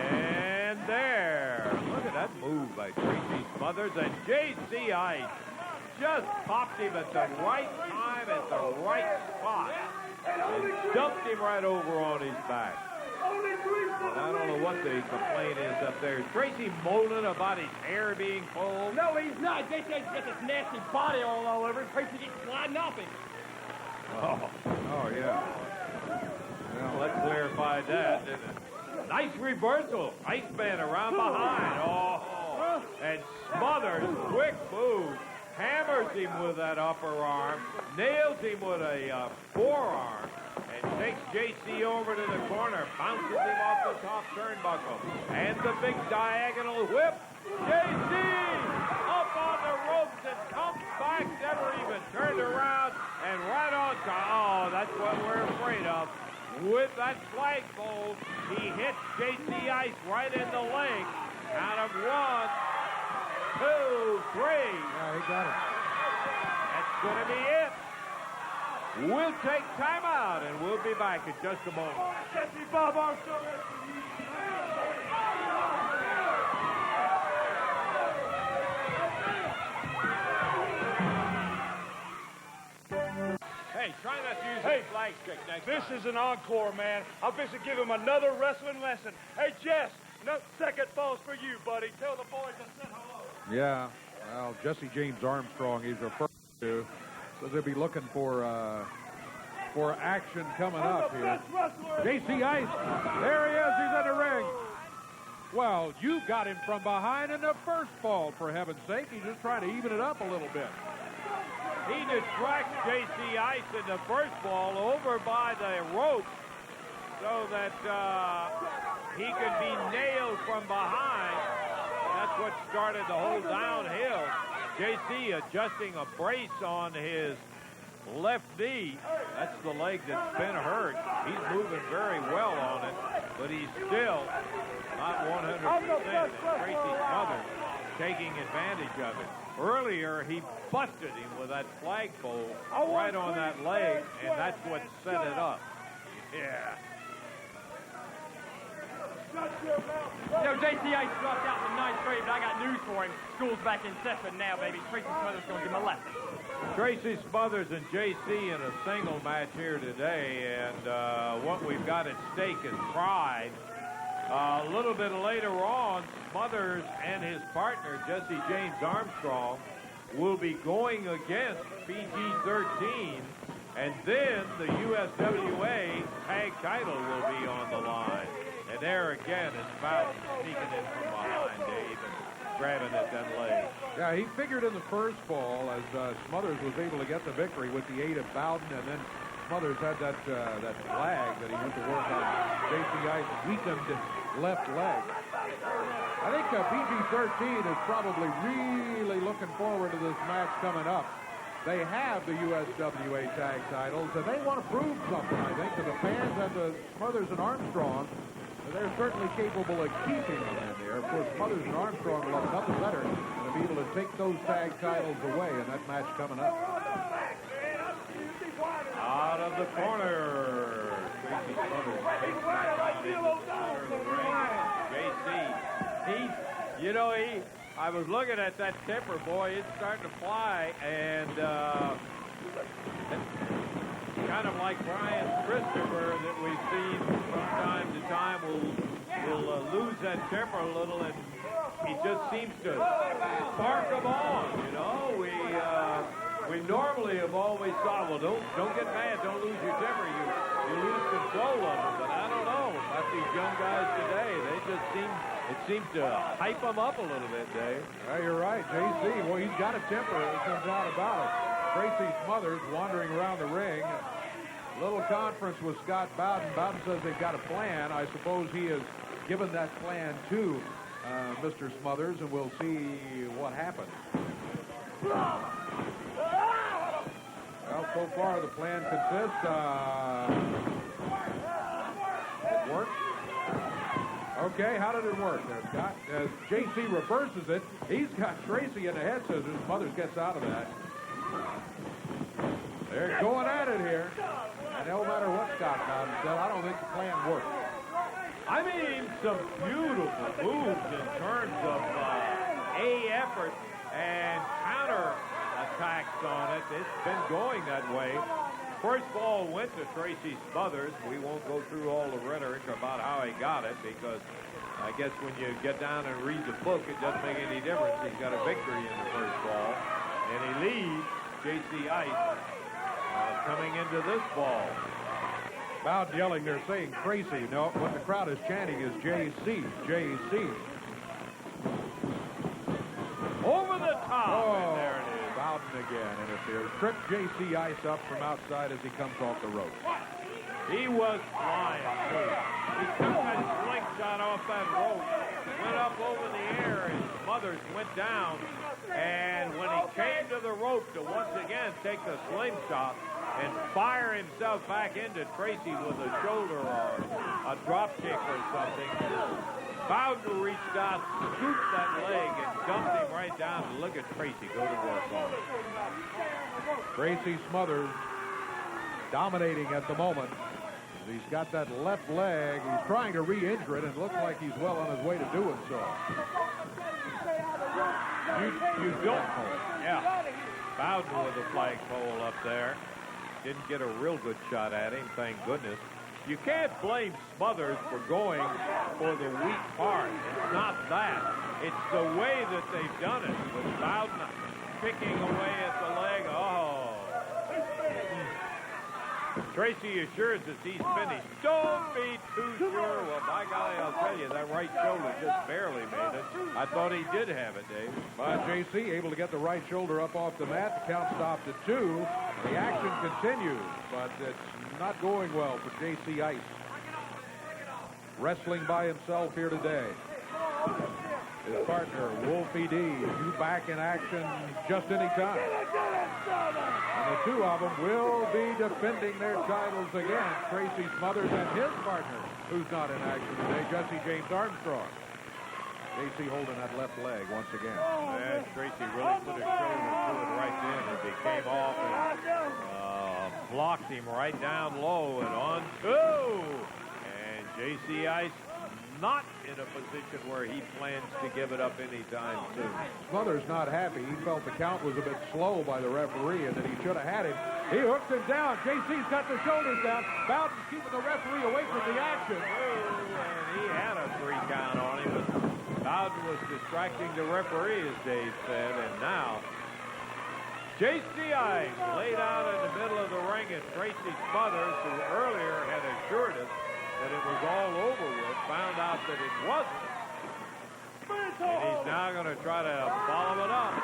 Speaker 1: And there. Look at that move by Tracy Smothers. And JC Ice just popped him at the right time, at the right spot. And dumped him right over on his back. And I don't know what the complaint is up there. Tracy moaning about his hair being pulled?
Speaker 4: No, he's not. JC Ice got this nasty body all over him. Tracy gets sliding off him.
Speaker 2: Oh, yeah.
Speaker 1: Well, that clarified that, didn't it? Nice reversal. Iceman around behind. Oh, and Smothers, quick move. Hammers him with that upper arm. Nails him with a forearm. And takes JC over to the corner. Bounces him off the top turnbuckle. And the big diagonal whip. JC up on the ropes and comes back. Never even turned around. And right on top. Oh, that's what we're afraid of. With that flagpole, he hits JC Ice right in the leg. Out of 1, 2, 3.
Speaker 2: Yeah, he got it.
Speaker 1: That's going to be it. We'll take time out, and we'll be back in just a moment.
Speaker 5: Jesse Bob Armstrong.
Speaker 1: Hey, try not to use the flag stick next time.
Speaker 5: This is an encore, man. I'm fixing to give him another wrestling lesson. Hey, Jess, no second falls for you, buddy. Tell the boys I said hello.
Speaker 2: Yeah. Well, Jesse James Armstrong, he's referring to. So they'll be looking for action coming up here. JC Ice. There he is. He's in the ring. Well, you got him from behind in the first fall, for heaven's sake. He's just trying to even it up a little bit.
Speaker 1: He distracts JC Ice in the first ball over by the rope so that he could be nailed from behind. That's what started the whole downhill. JC adjusting a brace on his left knee. That's the leg that's been hurt. He's moving very well on it, but he's still not 100%. Tracy Smothers taking advantage of it. Earlier, he busted him with that flagpole right on that leg, and that's what set it up. Yeah.
Speaker 4: You know, JC Ice dropped out in the 9th grade, but I got news for him. School's back in session now, baby. Tracy Smothers going to give him a lesson.
Speaker 1: Tracy Smothers and JC in a single match here today, and what we've got at stake is pride. A little bit later on, Smothers and his partner, Jesse James Armstrong, will be going against PG-13, and then the USWA tag title will be on the line. And there again is Bowden sneaking in from behind Dave and grabbing at that leg.
Speaker 2: Yeah, he figured in the first fall as Smothers was able to get the victory with the aid of Bowden, and then Smothers had that flag that he went to work on JC Ice's weakened left leg. I think PG-13 is probably really looking forward to this match coming up. They have the USWA tag titles, and they want to prove something, I think, to the fans and to Smothers and Armstrong. They're certainly capable of keeping them in there. Of course, Smothers and Armstrong will have nothing better than to be able to take those tag titles away in that match coming up.
Speaker 1: Out of the corner, Tracy Smothers takes the right into the center of the ring. JC, I was looking at that temper, boy, it's starting to fly, and kind of like Brian Christopher that we've seen from time to time will lose that temper a little, and he just seems to spark them on, We normally have always thought, well, don't get mad, don't lose your temper, you lose control of them, but I don't know about these young guys today. They just seems to hype them up a little bit, Dave.
Speaker 2: Yeah, you're right, JC. Well, he's got a temper, there's no doubt about it. Tracy Smothers wandering around the ring. Little conference with Scott Bowden. Bowden says they've got a plan. I suppose he has given that plan to Mr. Smothers, and we'll see what happens. Well, so far the plan consists it worked. Okay, how did it work there, Scott? As JC reverses it, he's got Tracy in the head scissors. Smothers gets out of that. They're going at it here. And no matter what Scott Bowden said, I don't think the plan worked.
Speaker 1: I mean, some beautiful moves in terms of effort and counter attacks on it. It's been going that way. First ball went to Tracy Smothers. We won't go through all the rhetoric about how he got it, because I guess when you get down and read the book, it doesn't make any difference. He's got a victory in the first ball, and he leads JC Ice coming into this ball.
Speaker 2: Bowden yelling, they're saying Tracy. No, what the crowd is chanting is JC, JC.
Speaker 1: Over the top.
Speaker 2: Oh,
Speaker 1: and there it is.
Speaker 2: Bowden again interferes. Tripped JC Ice up from outside as he comes off the rope.
Speaker 1: He was flying, too. He took that slingshot off that rope, went up over the air, and Smothers went down. And when he came to the rope to once again take the slingshot and fire himself back into Tracy with a shoulder or a drop kick or something, Bowden reached out, scooped that leg, and dumped him right down. And look at Tracy go to work on it.
Speaker 2: Tracy Smothers dominating at the moment. He's got that left leg. He's trying to re-injure it and looks like he's well on his way to doing so.
Speaker 1: You don't. Yeah. Bowden with the flagpole up there. Didn't get a real good shot at him, thank goodness. You can't blame Smothers for going for the weak part. It's not that. It's the way that they've done it with Bowden picking away at the leg. Oh. Tracy assures us he's finished. Don't be too sure. Well, by golly, I'll tell you, that right shoulder just barely made it. I thought he did have it, Dave.
Speaker 2: But JC able to get the right shoulder up off the mat. The count stopped at 2. The action continues, but it's not going well for JC Ice. Wrestling by himself here today. His partner, Wolfie D, you back in action just any time. And the two of them will be defending their titles again. Tracy Smothers and his partner, who's not in action today, Jesse James Armstrong. JC holding that left leg once again.
Speaker 1: And Tracy really put his shoulder to it right then as he came off and blocked him right down low and on 2. And JC Ice not in a position where he plans to give it up anytime soon.
Speaker 2: Smothers not happy. He felt the count was a bit slow by the referee and that he should have had him. He hooks him down. JC's got the shoulders down. Bowden's keeping the referee away from the action.
Speaker 1: And he had a 3 count on him, but Bowden was distracting the referee, as Dave said, and now JC Ice laid out in the middle of the ring, and Tracy Smothers, who earlier had assured us that it was all over with, found out that it wasn't. And he's now going to try to follow it up.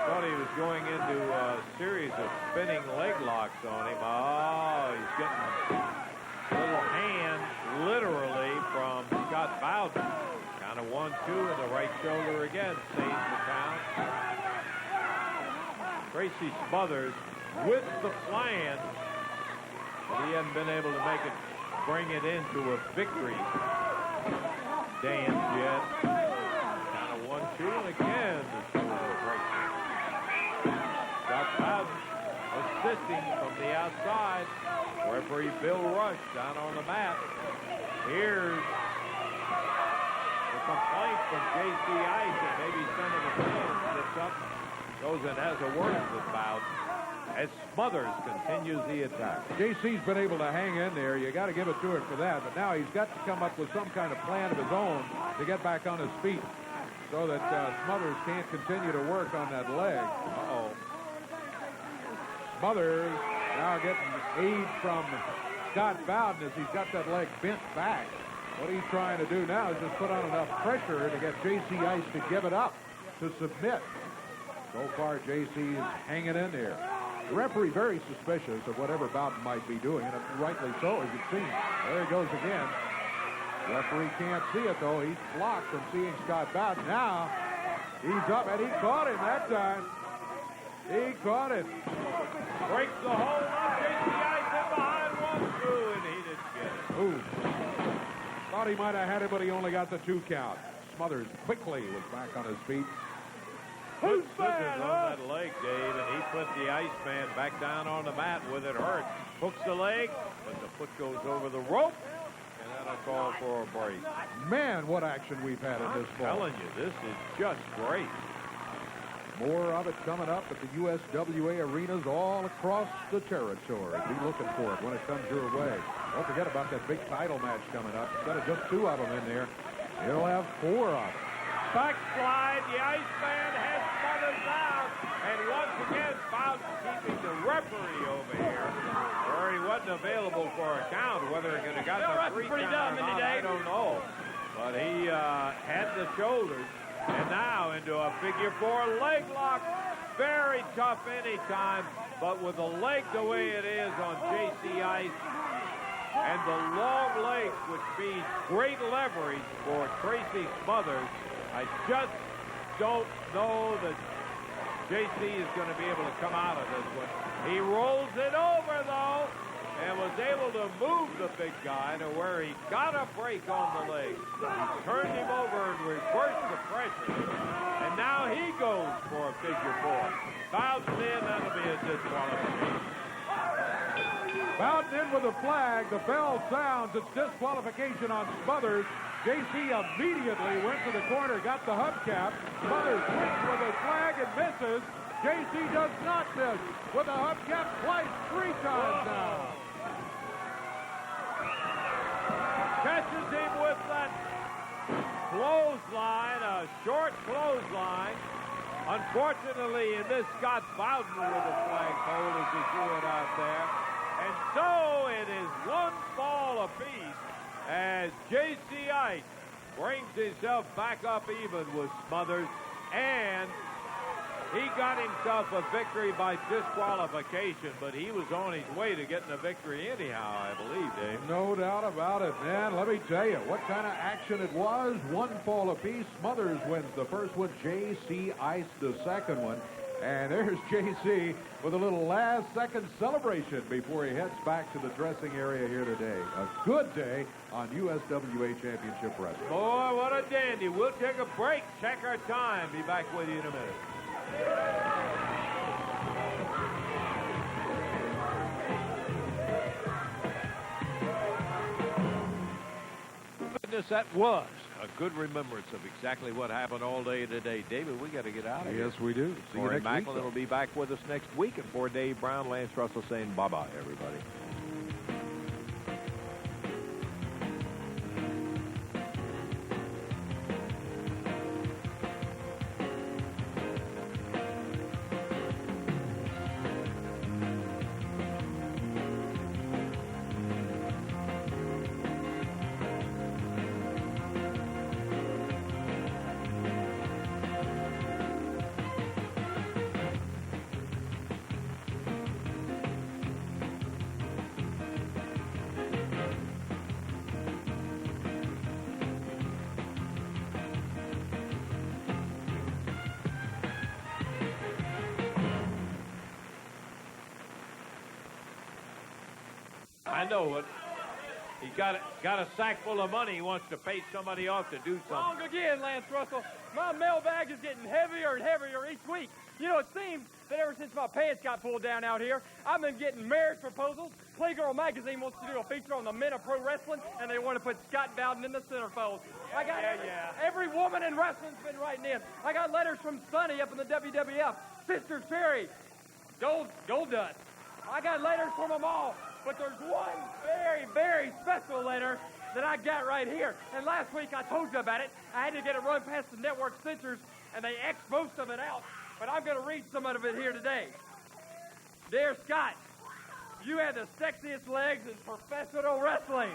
Speaker 1: Thought he was going into a series of spinning leg locks on him. Oh, he's getting a little hand, literally, from Scott Bowden. Kind of 1-2 in the right shoulder again, saves the count. Tracy Smothers with the plan. He hadn't been able to bring it into a victory dance yet. Kind of 1-2, and again, the shoulder breaks. Scott Bowden assisting from the outside. Referee Bill Rush down on the mat. Here's the complaint from JC Ice, and maybe some of the fans gets up, goes and has a word with Bowden as Smothers continues the attack.
Speaker 2: JC's been able to hang in there. You got to give it to him for that. But now he's got to come up with some kind of plan of his own to get back on his feet so that Smothers can't continue to work on that leg. Uh-oh. Smothers now getting aid from Scott Bowden as he's got that leg bent back. What he's trying to do now is just put on enough pressure to get JC Ice to give it up, to submit. So far, JC is hanging in there. The referee very suspicious of whatever Bowden might be doing, and rightly so, as you've seen. There he goes again. The referee can't see it, though. He's blocked from seeing Scott Bowden. Now, he's up, and he caught him that time. He caught him.
Speaker 1: Breaks the hold on JC Ice in behind 1-2, and he didn't get it.
Speaker 2: Ooh. Thought he might have had it, but he only got the 2 count. Smothers quickly was back on his feet.
Speaker 1: Good scissors on that leg, Dave, and he put the Iceman back down on the mat with it hurt. Hooks the leg, but the foot goes over the rope, and that'll call for a break.
Speaker 2: Man, what action we've had in this ball.
Speaker 1: I'm telling you, this is just great.
Speaker 2: More of it coming up at the USWA arenas all across the territory. Be looking for it when it comes your way. Don't forget about that big title match coming up. Instead of just 2 of them in there, you'll have 4 of them.
Speaker 1: Backslide, the Iceman has Smothers down, and once again, Bowden on keeping the referee over here, or he wasn't available for a count. Whether he could have gotten a free count or not, I don't know. But he had the shoulders, and now into a figure four leg lock. Very tough anytime, but with the leg the way it is on J.C. Ice, and the long legs, which means great leverage for Tracy Smothers, I just don't know that J.C. is going to be able to come out of this one. He rolls it over, though, and was able to move the big guy to where he got a break on the leg. He turned him over and reversed the pressure, and now he goes for a figure four. Bounced in, that'll be a disqualification.
Speaker 2: Bowden in with a flag. The bell sounds. It's disqualification on Smothers. J.C. immediately went to the corner, got the hubcap. Smothers swings with a flag and misses. J.C. does not miss with a hubcap twice, 3 times now.
Speaker 1: Catches him with that clothesline, a short clothesline. Unfortunately, in this got Bowden with a flagpole as he threw it out there. And so it is 1 fall apiece as J.C. Ice brings himself back up even with Smothers, and he got himself a victory by disqualification, but he was on his way to getting a victory anyhow, I believe, Dave.
Speaker 2: No doubt about it, man. Let me tell you what kind of action it was. 1 fall apiece. Smothers wins the first one. J.C. Ice the second one. And there's J.C. with a little last-second celebration before he heads back to the dressing area here today. A good day on USWA Championship Wrestling.
Speaker 1: Boy, what a dandy. We'll take a break, check our time. Be back with you in a minute. Goodness, that was a good remembrance of exactly what happened all day today. David, we got to get out of here.
Speaker 2: Yes, we do. See you next week.
Speaker 1: Macklin will be back with us next week. And for Dave Brown, Lance Russell saying bye-bye, everybody. I know it. He got a sack full of money. He wants to pay somebody off to do something.
Speaker 4: Wrong again, Lance Russell. My mailbag is getting heavier and heavier each week. You know, it seems that ever since my pants got pulled down out here, I've been getting marriage proposals. Playgirl magazine wants to do a feature on the men of pro wrestling, and they want to put Scott Bowden in the centerfold. I got every woman in wrestling's been writing in. I got letters from Sonny up in the WWF, Sister Cherry, Gold Dust. I got letters from them all. But there's one very, very special letter that I got right here. And last week I told you about it. I had to get it run past the network censors, and they X'd most of it out. But I'm going to read some of it here today. Dear Scott, you have the sexiest legs in professional wrestling.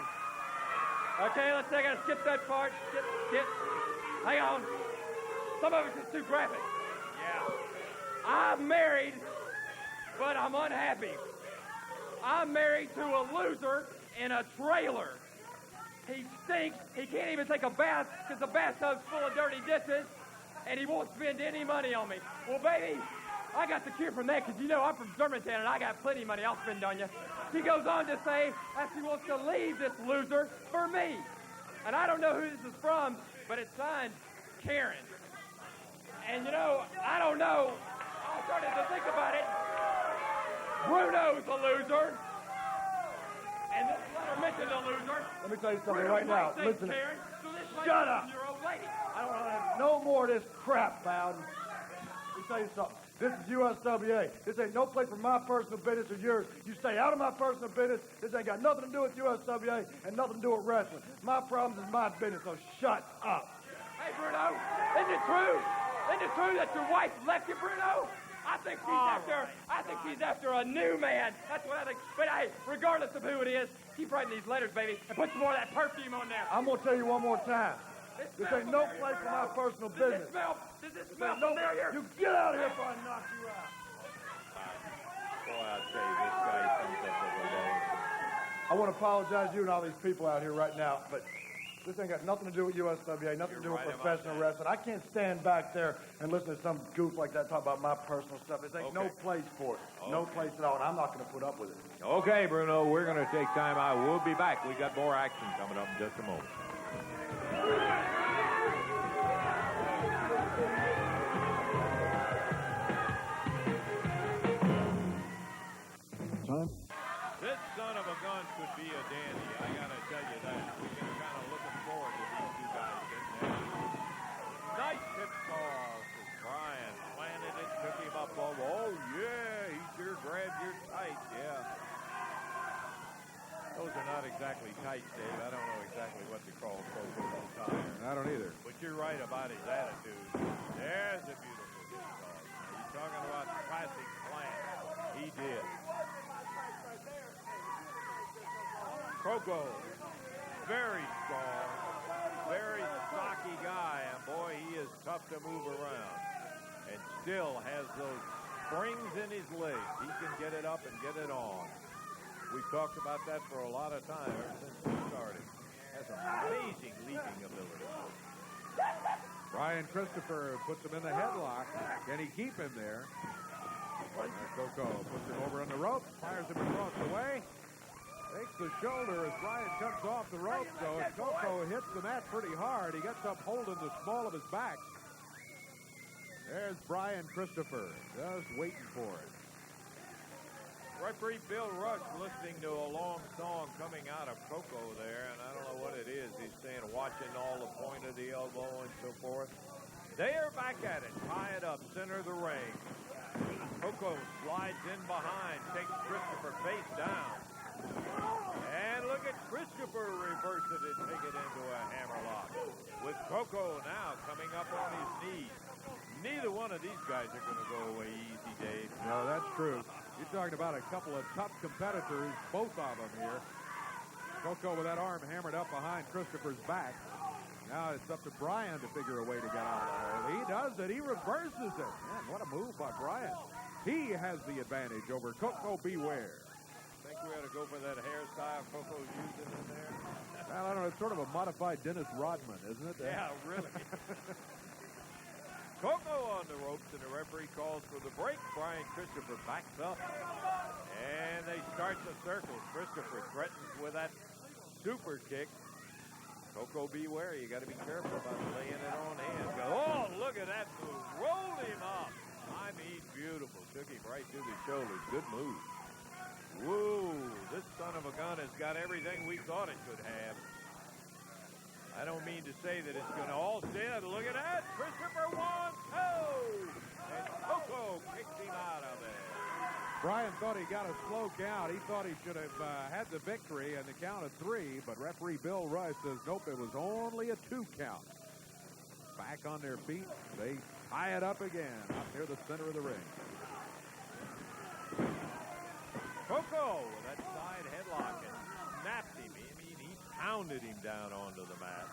Speaker 4: Okay, I got to skip that part. Skip. Hang on. Some of it's just too graphic. Yeah. I'm married, but I'm unhappy. I'm married to a loser in a trailer. He stinks. He can't even take a bath because the bathtub's full of dirty dishes, and he won't spend any money on me. Well, baby, I got the cure from that because, you know, I'm from Germantown, and I got plenty of money I'll spend on you. She goes on to say that she wants to leave this loser for me. And I don't know who this is from, but it's signed Karen. And, you know, I don't know. I started to think about it. Bruno's a loser. And this letter mentioned a loser.
Speaker 6: Let me tell you something right now. Listen.
Speaker 4: Karen, so this
Speaker 6: Shut up.
Speaker 4: Your old lady.
Speaker 6: I don't want no more of this crap, Bowden. Let me tell you something. This is USWA. This ain't no place for my personal business or yours. You stay out of my personal business. This ain't got nothing to do with USWA and nothing to do with wrestling. My problems is my business, so shut up.
Speaker 4: Hey, Bruno, isn't it true? Isn't it true that your wife left you, Bruno? I think he's after a new man. That's what I think. But hey, regardless of who it is, keep writing these letters, baby, and put some more of that perfume on there.
Speaker 6: I'm going to tell you one more time. This ain't no place for my personal business.
Speaker 4: Does this smell familiar?
Speaker 6: You get out of here before I knock you out.
Speaker 1: Boy, I tell you, this guy comes up with a load.
Speaker 6: I want to apologize to you and all these people out here right now, but this ain't got nothing to do with USWA, nothing to do with professional wrestling. I can't stand back there and listen to some goof like that talk about my personal stuff. This ain't no place for it. No place at all, and I'm not going to put up with it.
Speaker 1: Okay, Bruno, we're going to take time out. We'll be back. We got more action coming up in just a moment.
Speaker 2: Time?
Speaker 1: This son of a gun could be a dandy. I got to tell you that. We've been kind of looking forward to these two guys getting there. Nice tip toss as Brian planted it, took him up over. Oh, yeah, he sure grabbed your tight, yeah. Those are not exactly tight, Dave. I don't know exactly what to call Coco's tire.
Speaker 2: I don't either.
Speaker 1: But you're right about his attitude. There's a beautiful tip toss. Now, you're talking about classic plant. He did. Coco, very strong, very stocky guy, and boy, he is tough to move around. And still has those springs in his legs. He can get it up and get it on. We've talked about that for a lot of time ever since he started. Has amazing leaping ability.
Speaker 2: Brian Christopher puts him in the headlock. Can he keep him there? Coco puts him over on the rope, fires him across the way. Takes the shoulder as Brian comes off the rope, though. And Coco hits the mat pretty hard. He gets up holding the small of his back. There's Brian Christopher, just waiting for it.
Speaker 1: Referee Bill Rush listening to a long song coming out of Coco there, and I don't know what it is. He's saying watching all the point of the elbow and so forth. They are back at it, tie it up, center of the ring. Coco slides in behind, takes Christopher face down. And look at Christopher reverse it and take it into a hammerlock. With Coco now coming up on his knees. Neither one of these guys are going to go away easy, Dave.
Speaker 2: No, that's true. You're talking about a couple of tough competitors, both of them here. Coco with that arm hammered up behind Christopher's back. Now it's up to Brian to figure a way to get out of the hole. He does it. He reverses it. Man, what a move by Brian. He has the advantage over Coco Beware.
Speaker 1: Think we ought to go for that hairstyle Coco's using in there?
Speaker 2: Well, I don't know. It's sort of a modified Dennis Rodman, isn't it?
Speaker 1: Yeah, really. Coco on the ropes, and the referee calls for the break. Brian Christopher backs up, and they start the circle. Christopher threatens with that super kick. Coco, beware. You got to be careful about laying it on him. Oh, look at that move. Rolled him up. I mean, beautiful. Took him right through the shoulders. Good move. Whoa, this son of a gun has got everything we thought it could have. I don't mean to say that it's going to all stand. Look at that. Christopher 1, 2. And Coco kicks him out of there.
Speaker 2: Brian thought he got a slow count. He thought he should have had the victory and the count of 3, but referee Bill Rush says, nope, it was only a 2 count. Back on their feet. They tie it up again up near the center of the ring.
Speaker 1: Coco with that side headlock and snapped him. I mean, he pounded him down onto the mat.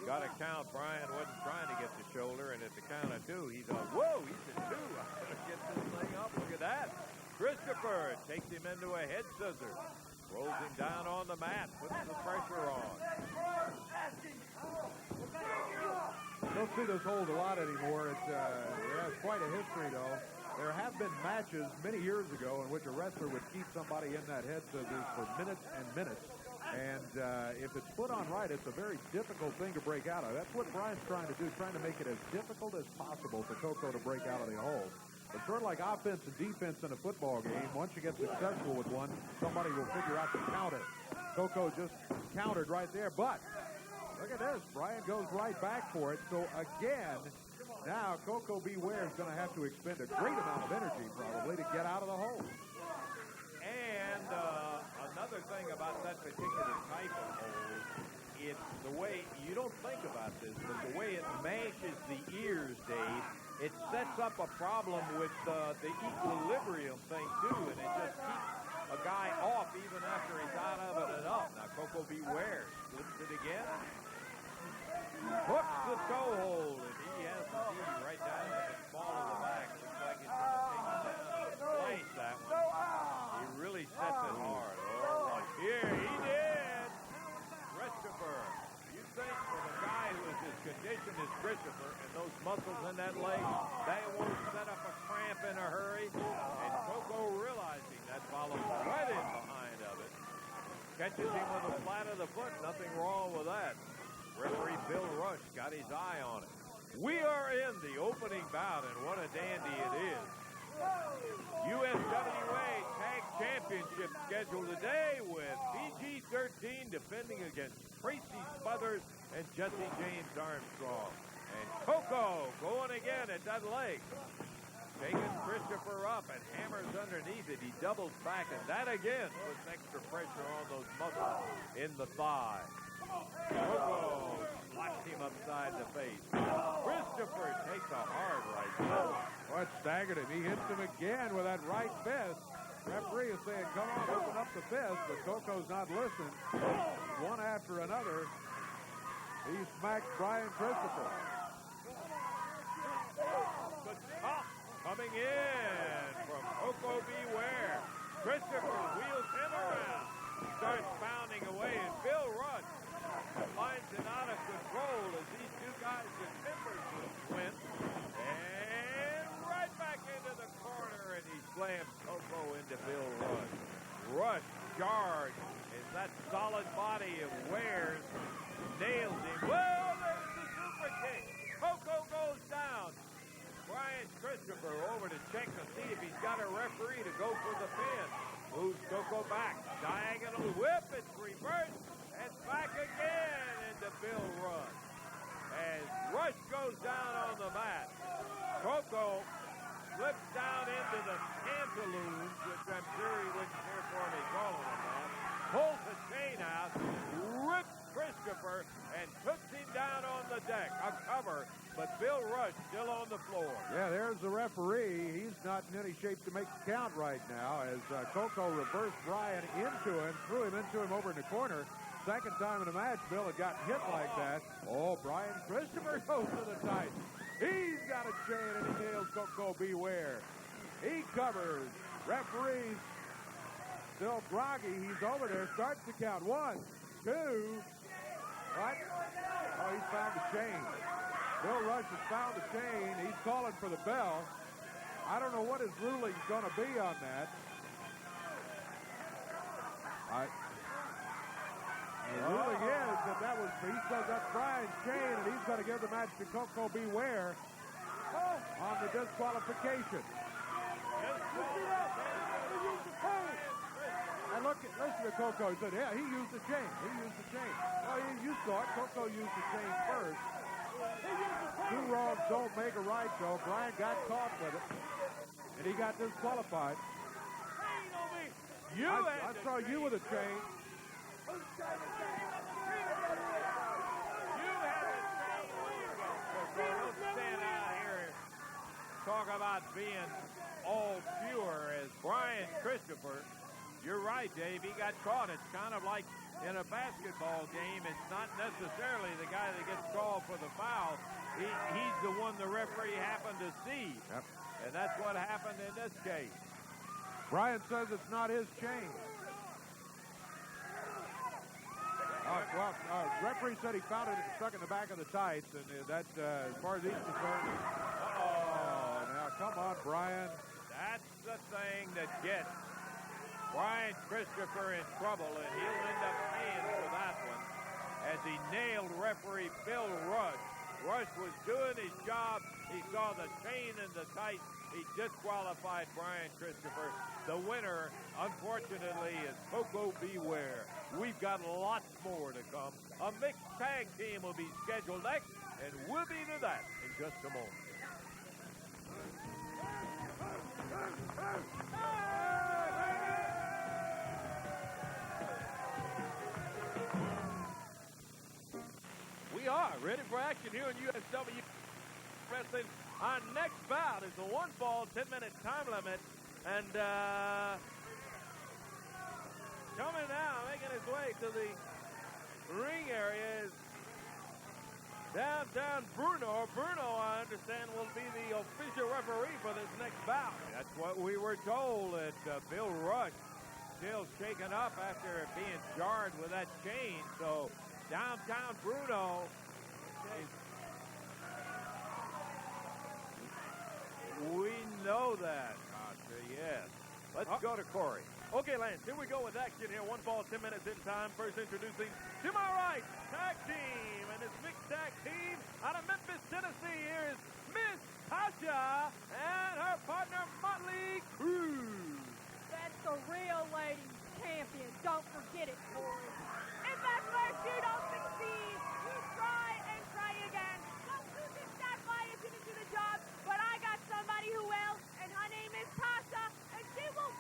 Speaker 1: Got a count. Brian wasn't trying to get the shoulder, and at the count of 2, he thought, whoa, he's at 2. I'm going to get this thing up. Look at that. Christopher takes him into a head scissor. Rolls him down on the mat. Puts the pressure on.
Speaker 2: Don't see this hold a lot anymore. It has quite a history, though. There have been matches many years ago in which a wrestler would keep somebody in that head scissors for minutes and minutes. And if it's put on right, it's a very difficult thing to break out of. That's what Brian's trying to do, trying to make it as difficult as possible for Coco to break out of the hole. It's sort of like offense and defense in a football game. Once you get successful with one, somebody will figure out the counter. Coco just countered right there, but look at this. Brian goes right back for it. So again, now Coco Beware is going to have to expend a great amount of energy probably to get out of the hole.
Speaker 1: And another thing about that particular type of hole, it's the way, you don't think about this, but the way it mashes the ears, Dave, it sets up a problem with the equilibrium thing, too, and it just keeps a guy off even after he's out of it and up. Now, Coco Beware slips it again. Hooks the toe hold, and he has the knee right down in the small of the back. Looks like it's going to take him down and slice that one. He really sets it hard. Oh, here, he did. Christopher. You think for the guy who is as conditioned as Christopher and those muscles in that leg, they won't set up a cramp in a hurry. And Coco, realizing that, follows right in behind of it. Catches him with the flat of the foot. Nothing wrong with that. Referee Bill Rush got his eye on it. We are in the opening bout, and what a dandy it is. USWA Tag Championship scheduled today with PG-13 defending against Tracy Smothers and Jesse James Armstrong. And Coco going again at that leg. Taking Christopher up and hammers underneath it. He doubles back, and that again puts extra pressure on those muscles in the thigh. Coco slaps him upside the face. Christopher takes a hard right blow.
Speaker 2: What staggered him? He hits him again with that right fist. Referee is saying, come on, open up the fist, but Coco's not listening. One after another, he smacks Brian Christopher.
Speaker 1: The top coming in from Coco Beware. Christopher wheels him around. Starts pounding away, and Bill Rush finds it out of control as these two guys with tempers will win. And right back into the corner, and he slams Coco into Bill Rush. Rush charged as that solid body of Wares nails him. Well, there's the super kick. Coco goes down. Brian Christopher over to check to see if he's got a referee to go for the pin. Moves Coco back. Diagonal whip. It's reversed. And back again into Bill Rush. As Rush goes down on the mat, Coco slips down into the pantaloons, which I'm sure he wouldn't care for me calling him that. Pulls the chain out, rips Christopher, and puts him down on the deck. A cover, but Bill Rush still on the floor.
Speaker 2: Yeah, there's the referee. He's not in any shape to make the count right now as Coco reversed Brian into him, threw him into him over in the corner. Second time in the match, Bill had gotten hit like that. Oh, Brian Christopher goes to the tight. He's got a chain, and he nails Coco Beware. He covers. Referee's still groggy. He's over there. Starts the count. 1, 2. What? Oh, he's found the chain. Bill Rush has found the chain. He's calling for the bell. I don't know what his ruling's going to be on that. The ruling is that was, he says that's Brian's chain, and he's going to give the match to Coco Beware on the disqualification. And listen to Coco. He said, yeah, he used the chain. He used the chain. Well, you saw it. Coco used the chain first. Two wrongs don't make a right, though. Brian got caught with it, and he got disqualified. I saw you with a chain.
Speaker 1: You have a chain with you, Coco. Don't stand out here and talk about being all pure as Brian Christopher. You're right, Dave. He got caught. It's kind of like in a basketball game. It's not necessarily the guy that gets called for the foul. He's the one the referee happened to see.
Speaker 2: Yep.
Speaker 1: And that's what happened in this case.
Speaker 2: Brian says it's not his chain. Referee said he found it stuck in the back of the tights, and that's as far as he's concerned. Now come on, Brian.
Speaker 1: That's the thing that gets Brian Christopher in trouble, and he'll end up paying for that one as he nailed referee Bill Rush. Rush was doing his job. He saw the chain in the tights. He disqualified Brian Christopher. The winner, unfortunately, is Coco Beware. We've got lots more to come. A mixed tag team will be scheduled next, and we'll be to that in just a moment. We are ready for action here in USW Wrestling Our next bout is a 1-fall, 10-minute time limit. And coming now, making his way to the ring area is downtown Bruno. Bruno, I understand, will be the official referee for this next bout. That's what we were told. And Bill Rush still shaken up after being jarred with that chain. So downtown Bruno is... We know that, yes. Let's go to Corey.
Speaker 7: Okay, Lance, here we go with action here. 1-fall, 10 minutes in time. First introducing to my right, tag team. And this mixed tag team out of Memphis, Tennessee. Here is Miss Tasha and her partner, Motley Crue.
Speaker 9: That's the real ladies champion. Don't forget it, Corey. If at first you don't succeed, you try and try again. Well, Susan Sapphire didn't do the job, but I got somebody who will, and her name is Tasha, and she will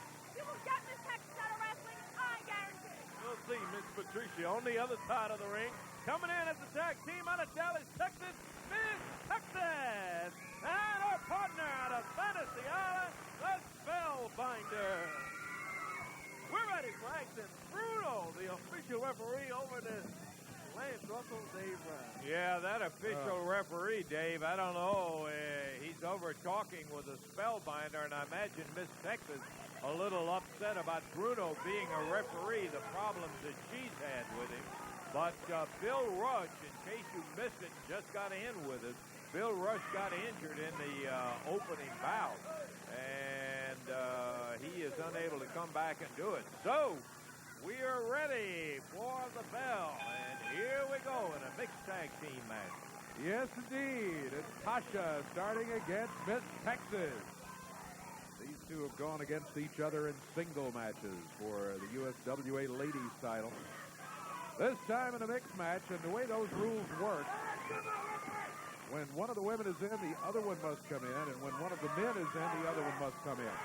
Speaker 9: get Miss Texas out of wrestling, I guarantee.
Speaker 7: We'll see Miss Patricia on the other side of the ring. Coming in as the tag team out of Dallas, Texas, Miss Texas. And our partner out of Fantasy Island, the Spellbinder. We're ready for action. Bruno, the official referee over to Lance Russell, Dave Brown.
Speaker 1: Yeah, that official referee, Dave, I don't know. He's over talking with a Spellbinder, and I imagine Miss Texas a little upset about Bruno being a referee, the problems that she's had with him. But Bill Rush, in case you missed it, just got in with us. Bill Rush got injured in the opening bout, and he is unable to come back and do it. So, we are ready for the bell, and here we go in a mixed tag team match.
Speaker 2: Yes, indeed. It's Tasha starting against Miss Texas. These two have gone against each other in single matches for the USWA ladies title. This time in a mixed match, and the way those rules work, when one of the women is in, the other one must come in, and when one of the men is in, the other one must come in.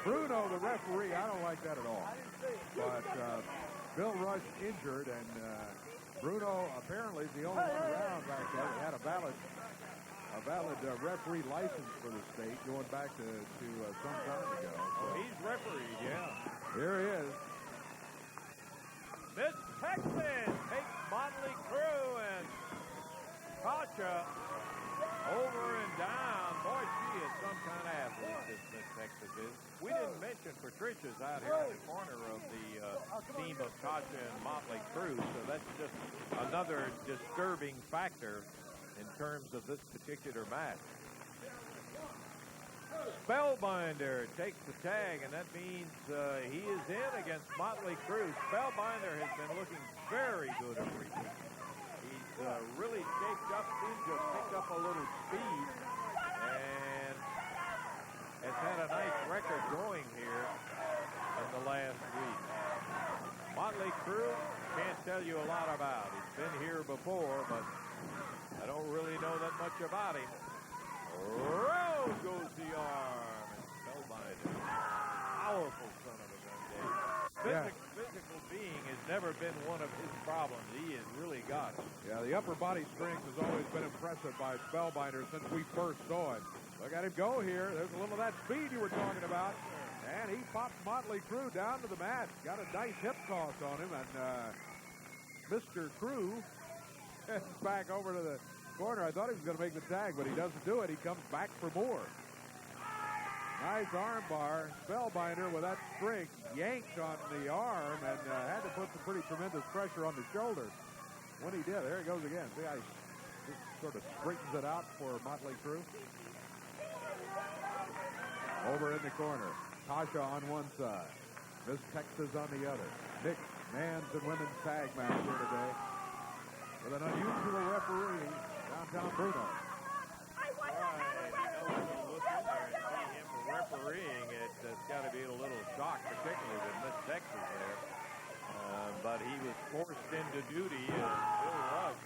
Speaker 2: Bruno, the referee, I don't like that at all. But Bill Rush injured, and Bruno apparently is the only one around back there that had a valid referee license for the state going back to some time ago. So
Speaker 1: He's refereed, yeah.
Speaker 2: here he is.
Speaker 1: Miss Texas takes Motley Crue and Tasha over and down. Boy, she is some kind of athlete, this Miss Texas is. We didn't mention Patricia's out here in the corner of the team of Tasha and Motley Crue, so that's just another disturbing factor in terms of this particular match. Spellbinder takes the tag, and that means he is in against Motley Crue. Spellbinder has been looking very good of recent. He's really shaped up, seems to have picked up a little speed, and has had a nice record going here in the last week. Motley Crue, can't tell you a lot about. He's been here before, but I don't really know that much about him. Round goes the arm, and Spellbinder, powerful son of a gun, Dave. Physical being has never been one of his problems. He has really got it.
Speaker 2: Yeah, the upper body strength has always been impressive by Spellbinder since we first saw it. Look at him go here. There's a little of that speed you were talking about. And he pops Motley Crue down to the mat. Got a nice hip toss on him, and Mr. Crue heads back over to the corner. I thought he was going to make the tag, but he doesn't do it. He comes back for more. Nice arm bar. Spellbinder with that strength yanked on the arm and had to put some pretty tremendous pressure on the shoulder. When he did, there he goes again. See how he just sort of straightens it out for Motley Crue. Over in the corner, Tasha on one side, Miss Texas on the other. Mixed men's and women's tag match here today with an unusual referee, downtown Bruno.
Speaker 1: Refereeing it's got to be a little shock, particularly with Miss Texas there. But he was forced into duty as Bill Rush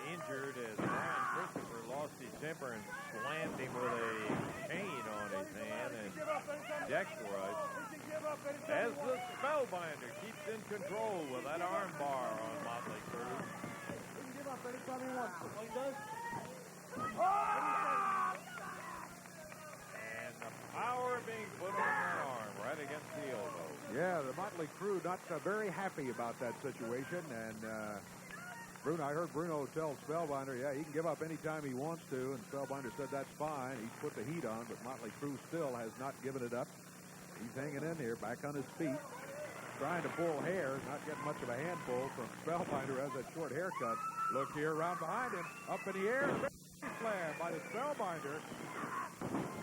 Speaker 1: injured as Brian Christopher lost his temper and slammed him with a chain on his hand, and Dex Rush, as the Spellbinder keeps in control with that arm bar on Motley Crue. And the power being put on that arm right against the elbow.
Speaker 2: Yeah, the Motley Crew not very happy about that situation. And I heard Bruno tell Spellbinder, yeah, he can give up any time he wants to. And Spellbinder said that's fine. He's put the heat on, but Motley Crew still has not given it up. He's hanging in here, back on his feet, trying to pull hair, not getting much of a handful from Spellbinder, has that short haircut. Look here, around behind him, up in the air, slam by the Spellbinder.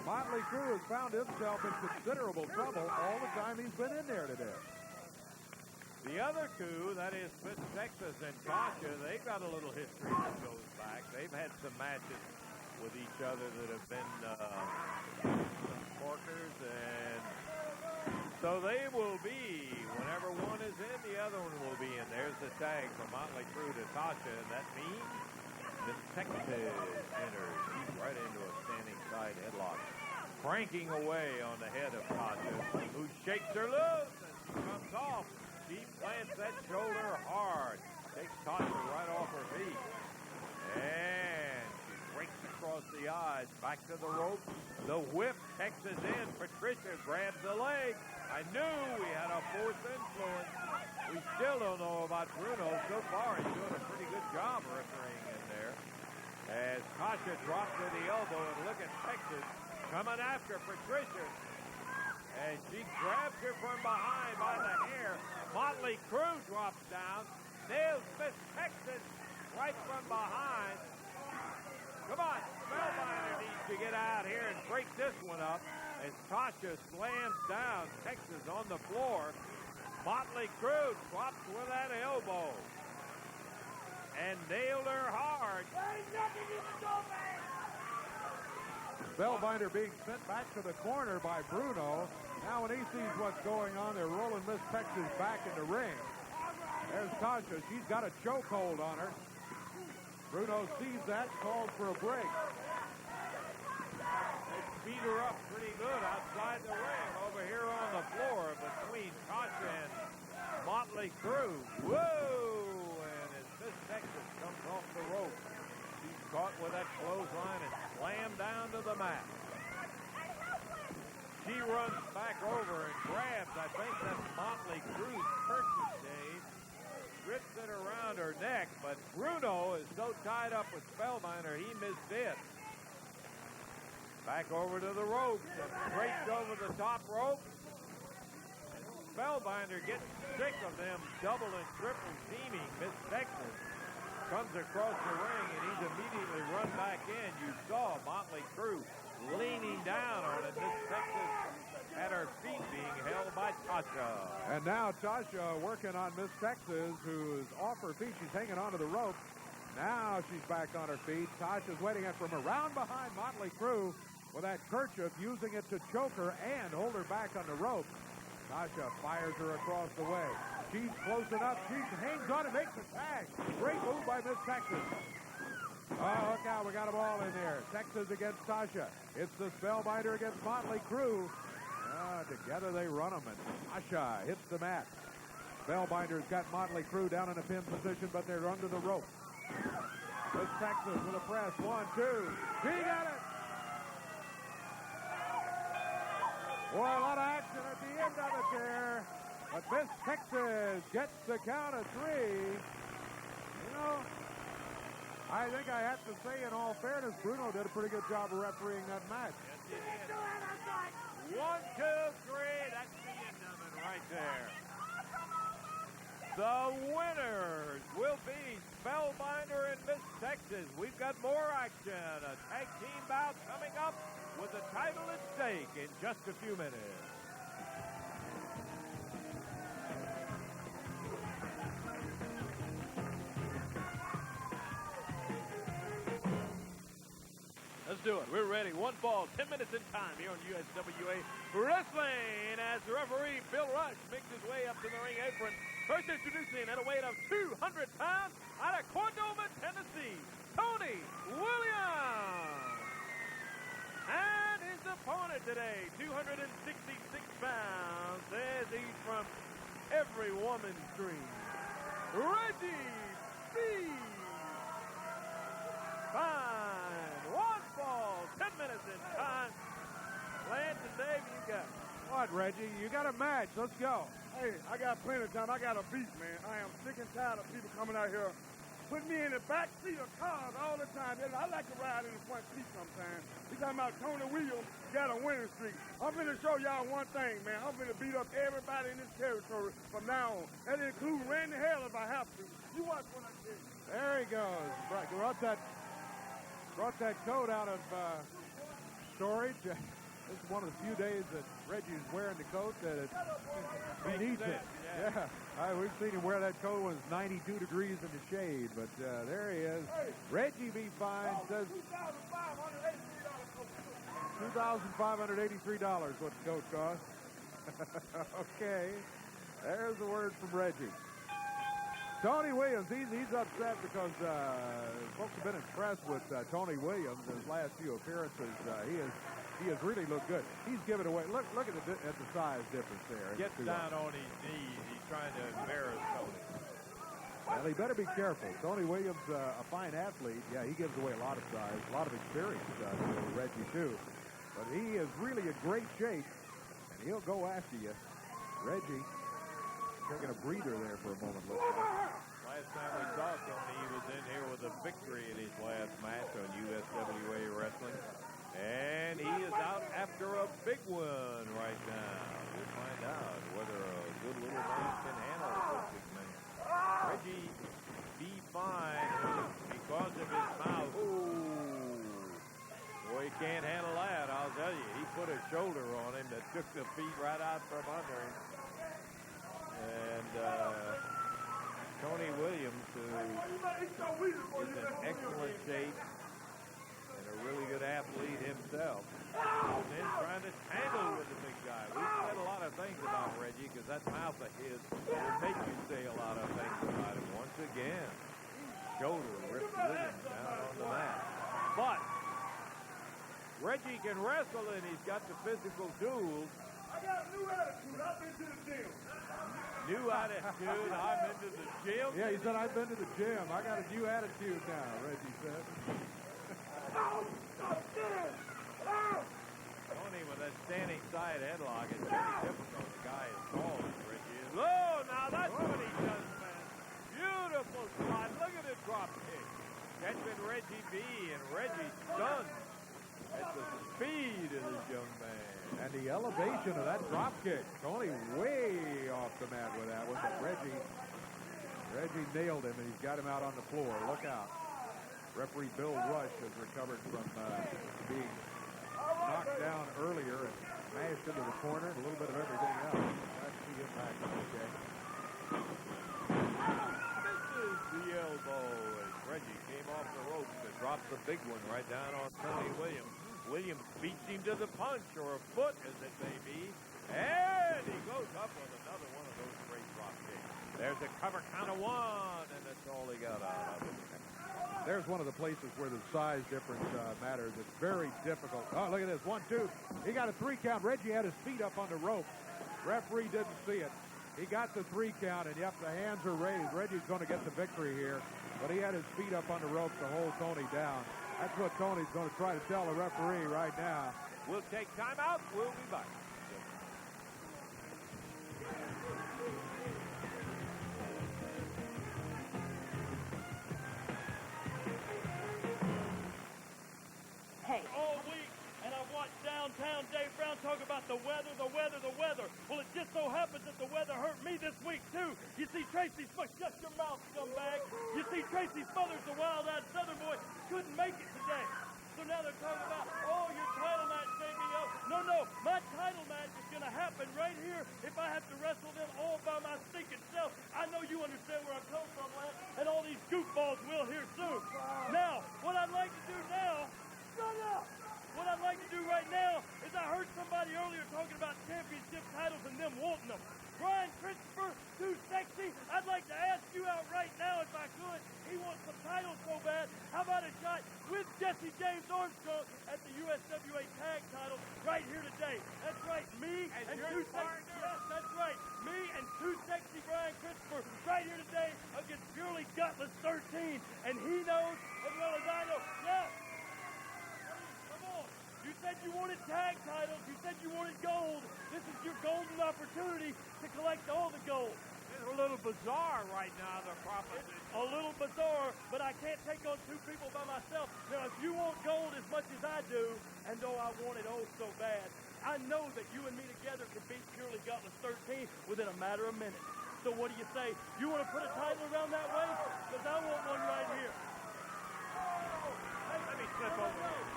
Speaker 2: Motley Crew has found himself in considerable trouble all the time he's been in there today.
Speaker 1: The other coup, that is Fitz Texas and Tasha, they've got a little history that goes back. They've had some matches with each other that have been some corkers, and so they will be, whenever one is in, the other one will be in. There's the tag from Motley Crew to Tasha, and that means Fitz Texas enters. He's right into a standing side headlock, cranking away on the head of Tasha, who shakes her loose and she comes off. She plants that shoulder hard, takes Tasha right off her feet, and she breaks across the eyes, back to the rope. The whip, Texas in. Patricia grabs the leg. I knew we had a force influence. We still don't know about Bruno. So far, he's doing a pretty good job refereeing in there. As Tasha drops to the elbow, and look at Texas coming after Patricia. And she grabs her from behind by the hair. Motley Crew drops down, nails Miss Texas right from behind. Come on, Spellbinder needs to get out here and break this one up as Tasha slams down Texas on the floor. Motley Crew drops with that elbow and nailed her hard.
Speaker 2: Spellbinder being sent back to the corner by Bruno. Now when he sees what's going on, they're rolling Miss Texas back in the ring. There's Tasha. She's got a chokehold on her. Bruno sees that, calls for a break.
Speaker 1: They beat her up pretty good outside the ring over here on the floor between Tasha and Motley Crew. Whoa! And as Miss Texas comes off the rope, she's caught with that clothesline and slammed down to the mat. She runs back over and grabs, I think that's Motley Crew's purchase, Dave. Rips it around her neck, but Bruno is so tied up with Spellbinder, he missed it. Back over to the ropes and breaks over the top rope. Spellbinder gets sick of them double and triple teaming. Miss Texas comes across the ring, and he's immediately run back in. You saw Motley Crew leaning down on it. Miss Texas at her feet being held by Tasha.
Speaker 2: And now Tasha working on Miss Texas, who's off her feet. She's hanging onto the rope. Now she's back on her feet. Tasha's waiting from around behind Motley Crew with that kerchief, using it to choke her and hold her back on the rope. Tasha fires her across the way. She's close enough. She hangs on and makes the tag. Great move by Miss Texas. Oh, look out. We got them all in there. Texas against Tasha. It's the Spellbinder against Motley Crew. Together they run them, and Tasha hits the mat. Spellbinder's got Motley Crew down in a pin position, but they're under the rope. Miss Texas with a press. 1, 2. She got it. Boy, a lot of action at the end of it there. But Miss Texas gets the count of 3. You know, I think I have to say, in all fairness, Bruno did a pretty good job of refereeing that match.
Speaker 1: 1, 2, 3. That's the end of it right there. The winners will be Spellbinder and Miss Texas. We've got more action. A tag team bout coming up with the title at stake in just a few minutes.
Speaker 7: Let's do it. We're ready. 1 fall, 10 minutes in time here on USWA Wrestling as the referee, Bill Rush, makes his way up to the ring apron. First introducing at a weight of 200 pounds out of Cordova, Tennessee, Tony Williams. And his opponent today, 266 pounds, says he's from every woman's dream, Reggie B. Fine.
Speaker 2: Reggie. You got a match. Let's go.
Speaker 6: Hey, I got plenty of time. I got a beat, man. I am sick and tired of people coming out here, putting me in the back seat of cars all the time. I like to ride in the front seat sometimes. We talking about Tony Williams got a winning streak. I'm finna show y'all one thing, man. I'm finna beat up everybody in this territory from now on. That includes Randy Hale if I have to. You watch what I do.
Speaker 2: There he goes. Brought that coat out of storage. This is one of the few days that Reggie's wearing the coat that he needs it. Yeah. We've seen him wear that coat when it's 92 degrees in the shade, but there he is. Reggie B. Fine says $2,583 what the coat cost. Okay. There's the word from Reggie. Tony Williams, he's upset because folks have been impressed with Tony Williams in his last few appearances. He has really looked good. He's given away. Look at the size difference there.
Speaker 1: Gets down on his knees. He's trying to embarrass Tony.
Speaker 2: Well, he better be careful. Tony Williams, a fine athlete. Yeah, he gives away a lot of size, a lot of experience to Reggie too. But he is really in great shape, and he'll go after you. Reggie taking a breather there for a moment.
Speaker 1: Last time we saw Tony, he was in here with a victory in his last match on USWA Wrestling. And he is out after a big one right now. We'll find out whether a good little man can handle this big man. Reggie B. Fine, because of his mouth. Ooh. Boy, he can't handle that, I'll tell you. He put a shoulder on him that took the feet right out from under him. And Tony Williams, who is in excellent shape and a really good athlete himself, is then trying to tangle with the big guy. We've said a lot of things about Reggie because that mouth of his will make you say a lot of things about him. Once again, shoulder ripped loose down on the mat. But Reggie can wrestle and he's got the physical tools.
Speaker 6: I got a new attitude. I've been to the gym.
Speaker 1: New attitude. I'm into the gym.
Speaker 2: Yeah, he said, I've been to the gym. I got a new attitude now, Reggie said.
Speaker 1: Tony with that standing side headlock is very difficult. The guy is tall as Reggie is. Oh, now that's what he does, man. Beautiful spot. Look at the drop kick. Catching Reggie B. and Reggie stunned at the speed of this young man.
Speaker 2: And the elevation of that drop kick. Tony way off the mat with that one, but Reggie nailed him, and he's got him out on the floor. Look out. Referee Bill Rush has recovered from being knocked down earlier and mashed into the corner, and a little bit of everything else. That's the impact on the kick.
Speaker 1: This is the elbow as Reggie came off the ropes and drops the big one right down on Tony Williams. Williams beats him to the punch, or a foot as it may be, and he goes up with another one of those great drop kicks. There's a cover count of one, and that's all he got out of it.
Speaker 2: There's one of the places where the size difference matters. It's very difficult. Oh, look at this. 1, 2. He got a 3 count. Reggie had his feet up on the rope. Referee didn't see it. He got the 3 count, and yep, the hands are raised. Reggie's going to get the victory here, but he had his feet up on the rope to hold Tony down. That's what Tony's going to try to tell the referee right now.
Speaker 1: We'll take time out. We'll be back.
Speaker 9: Hey.
Speaker 7: All week, and I've watched downtown Dave Brown talk about the weather. Well, it just so happens that the weather hurt me this week, too. You see, Tracy Smothers, shut your mouth, scumbag. You see, Tracy Smothers, the wild-eyed Southern boy, couldn't make it today. So now they're talking about, oh, your title match, JBO. No, my title match is going to happen right here if I have to wrestle them all by my stinking self. I know you understand where I'm coming from, Lance, and all these goofballs will here soon. Now, what I'd like to do now, shut up! What I'd like to do right now is I heard somebody earlier talking about championship titles and them wanting them. Brian Christopher, too sexy. I'd like to ask you out right now if I could. He wants some titles so bad. How about a shot with Jesse James Armstrong at the USWA tag title right here today? That's right, me and too sexy. Yes, that's right. Me and too sexy Brian Christopher right here today against purely gutless 13. And he knows as well as I know. Yes. You said you wanted tag tag titles. You said you wanted gold. This is your golden opportunity to collect all the gold.
Speaker 1: It's a little bizarre right now, the proposition.
Speaker 7: A little bizarre, but I can't take on two people by myself. Now, if you want gold as much as I do, and though I want it oh so bad, I know that you and me together could beat Purely Gutless 13 within a matter of minutes. So what do you say? You want to put a title around that way? Because I want one right here.
Speaker 1: Let me slip over here.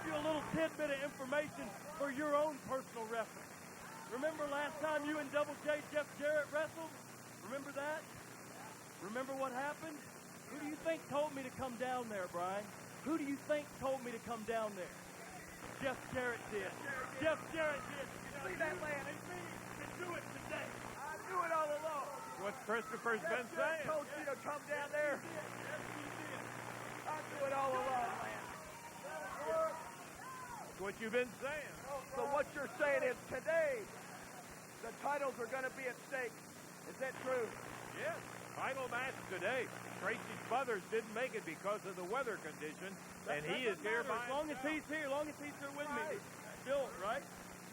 Speaker 7: Give you a little tidbit of information for your own personal reference. Remember last time you and Double J Jeff Jarrett wrestled? Remember that? Remember what happened? Who do you think told me to come down there, Brian? Who do you think told me to come down there? Jeff Jarrett did. Jeff Jarrett did. You see that land? And me can do it today.
Speaker 4: I knew it all along.
Speaker 1: What Christopher's been saying.
Speaker 4: Told you to come down there. I knew it all along, man.
Speaker 1: That's what you've been saying.
Speaker 4: So what you're saying is today, the titles are going to be at stake. Is that true?
Speaker 1: Yes, final match today. Tracy Smothers didn't make it because of the weather condition, and he is here by
Speaker 7: as long as he's here, as long as he's here with me. Still, right?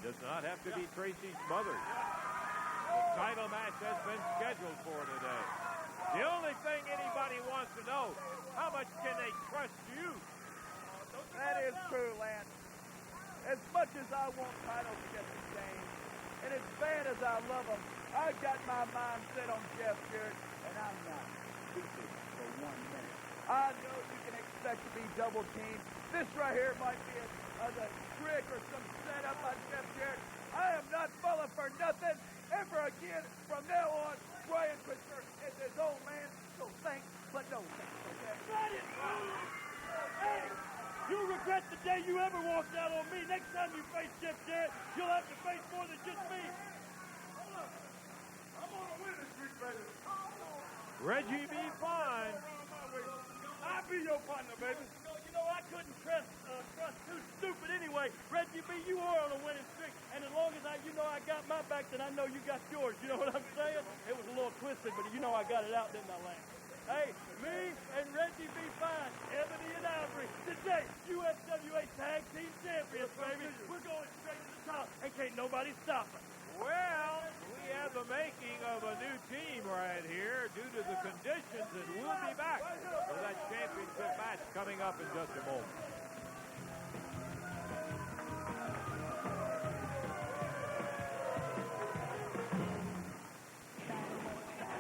Speaker 1: Does not have to be Tracy Smothers. The title match has been scheduled for today. The only thing anybody wants to know, how much can they trust you?
Speaker 4: That is true, Lance. As much as I want titles against the game, and as bad as I love them, I got my mind set on Jeff Jarrett, and I'm not stupid for 1 minute. I know you can expect to be double teamed. This right here might be a trick or some setup by Jeff Jarrett. I am not falling for nothing ever again. From now on, Brian Christopher is his old man, so thanks, but no thanks, okay?
Speaker 7: That is true. Hey! You'll regret the day you ever walked out on me. Next time you face Jeff Jarrett, you'll have to face more than just me.
Speaker 6: Hold up. I'm on a winning streak, baby.
Speaker 1: Reggie B. Fine.
Speaker 6: I'll be your partner, baby.
Speaker 7: You know, I couldn't trust too stupid anyway. Reggie B, you are on a winning streak. And as long as I got my back, then I know you got yours. You know what I'm saying? It was a little twisted, but you know I got it out, didn't I, Lance? Hey, me and Reggie B. Fine, Ebony and Ivory, today, USWA Tag Team Champions, baby. We're going straight to the top, and can't nobody stop us.
Speaker 1: Well, we have the making of a new team right here due to the conditions, and we'll be back for that championship match coming up in just a moment.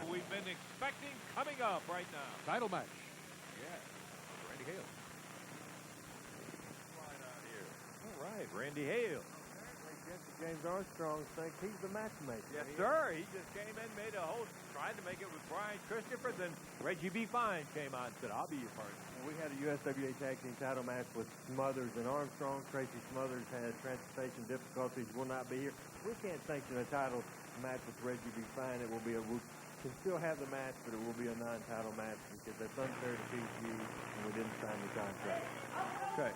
Speaker 1: We've been expecting coming up right now.
Speaker 2: Title match.
Speaker 1: Yeah, Randy Hale. All right, Randy Hale.
Speaker 10: James Armstrong thinks he's the matchmaker.
Speaker 1: Yes, sir. He just came in, made a host, tried to make it with Brian Christopher. Then Reggie B. Fine came on and said, I'll be your partner.
Speaker 10: We had a USWA Tag Team title match with Smothers and Armstrong. Tracy Smothers had transportation difficulties, will not be here. We can't sanction a title match with Reggie B. Fine. It will be we can still have the match, but it will be a non-title match because that's unfair to TCU, and we didn't sign the contract.
Speaker 1: Okay.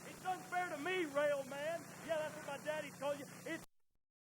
Speaker 7: It's unfair to me, rail man. Yeah, that's what my daddy told you. It's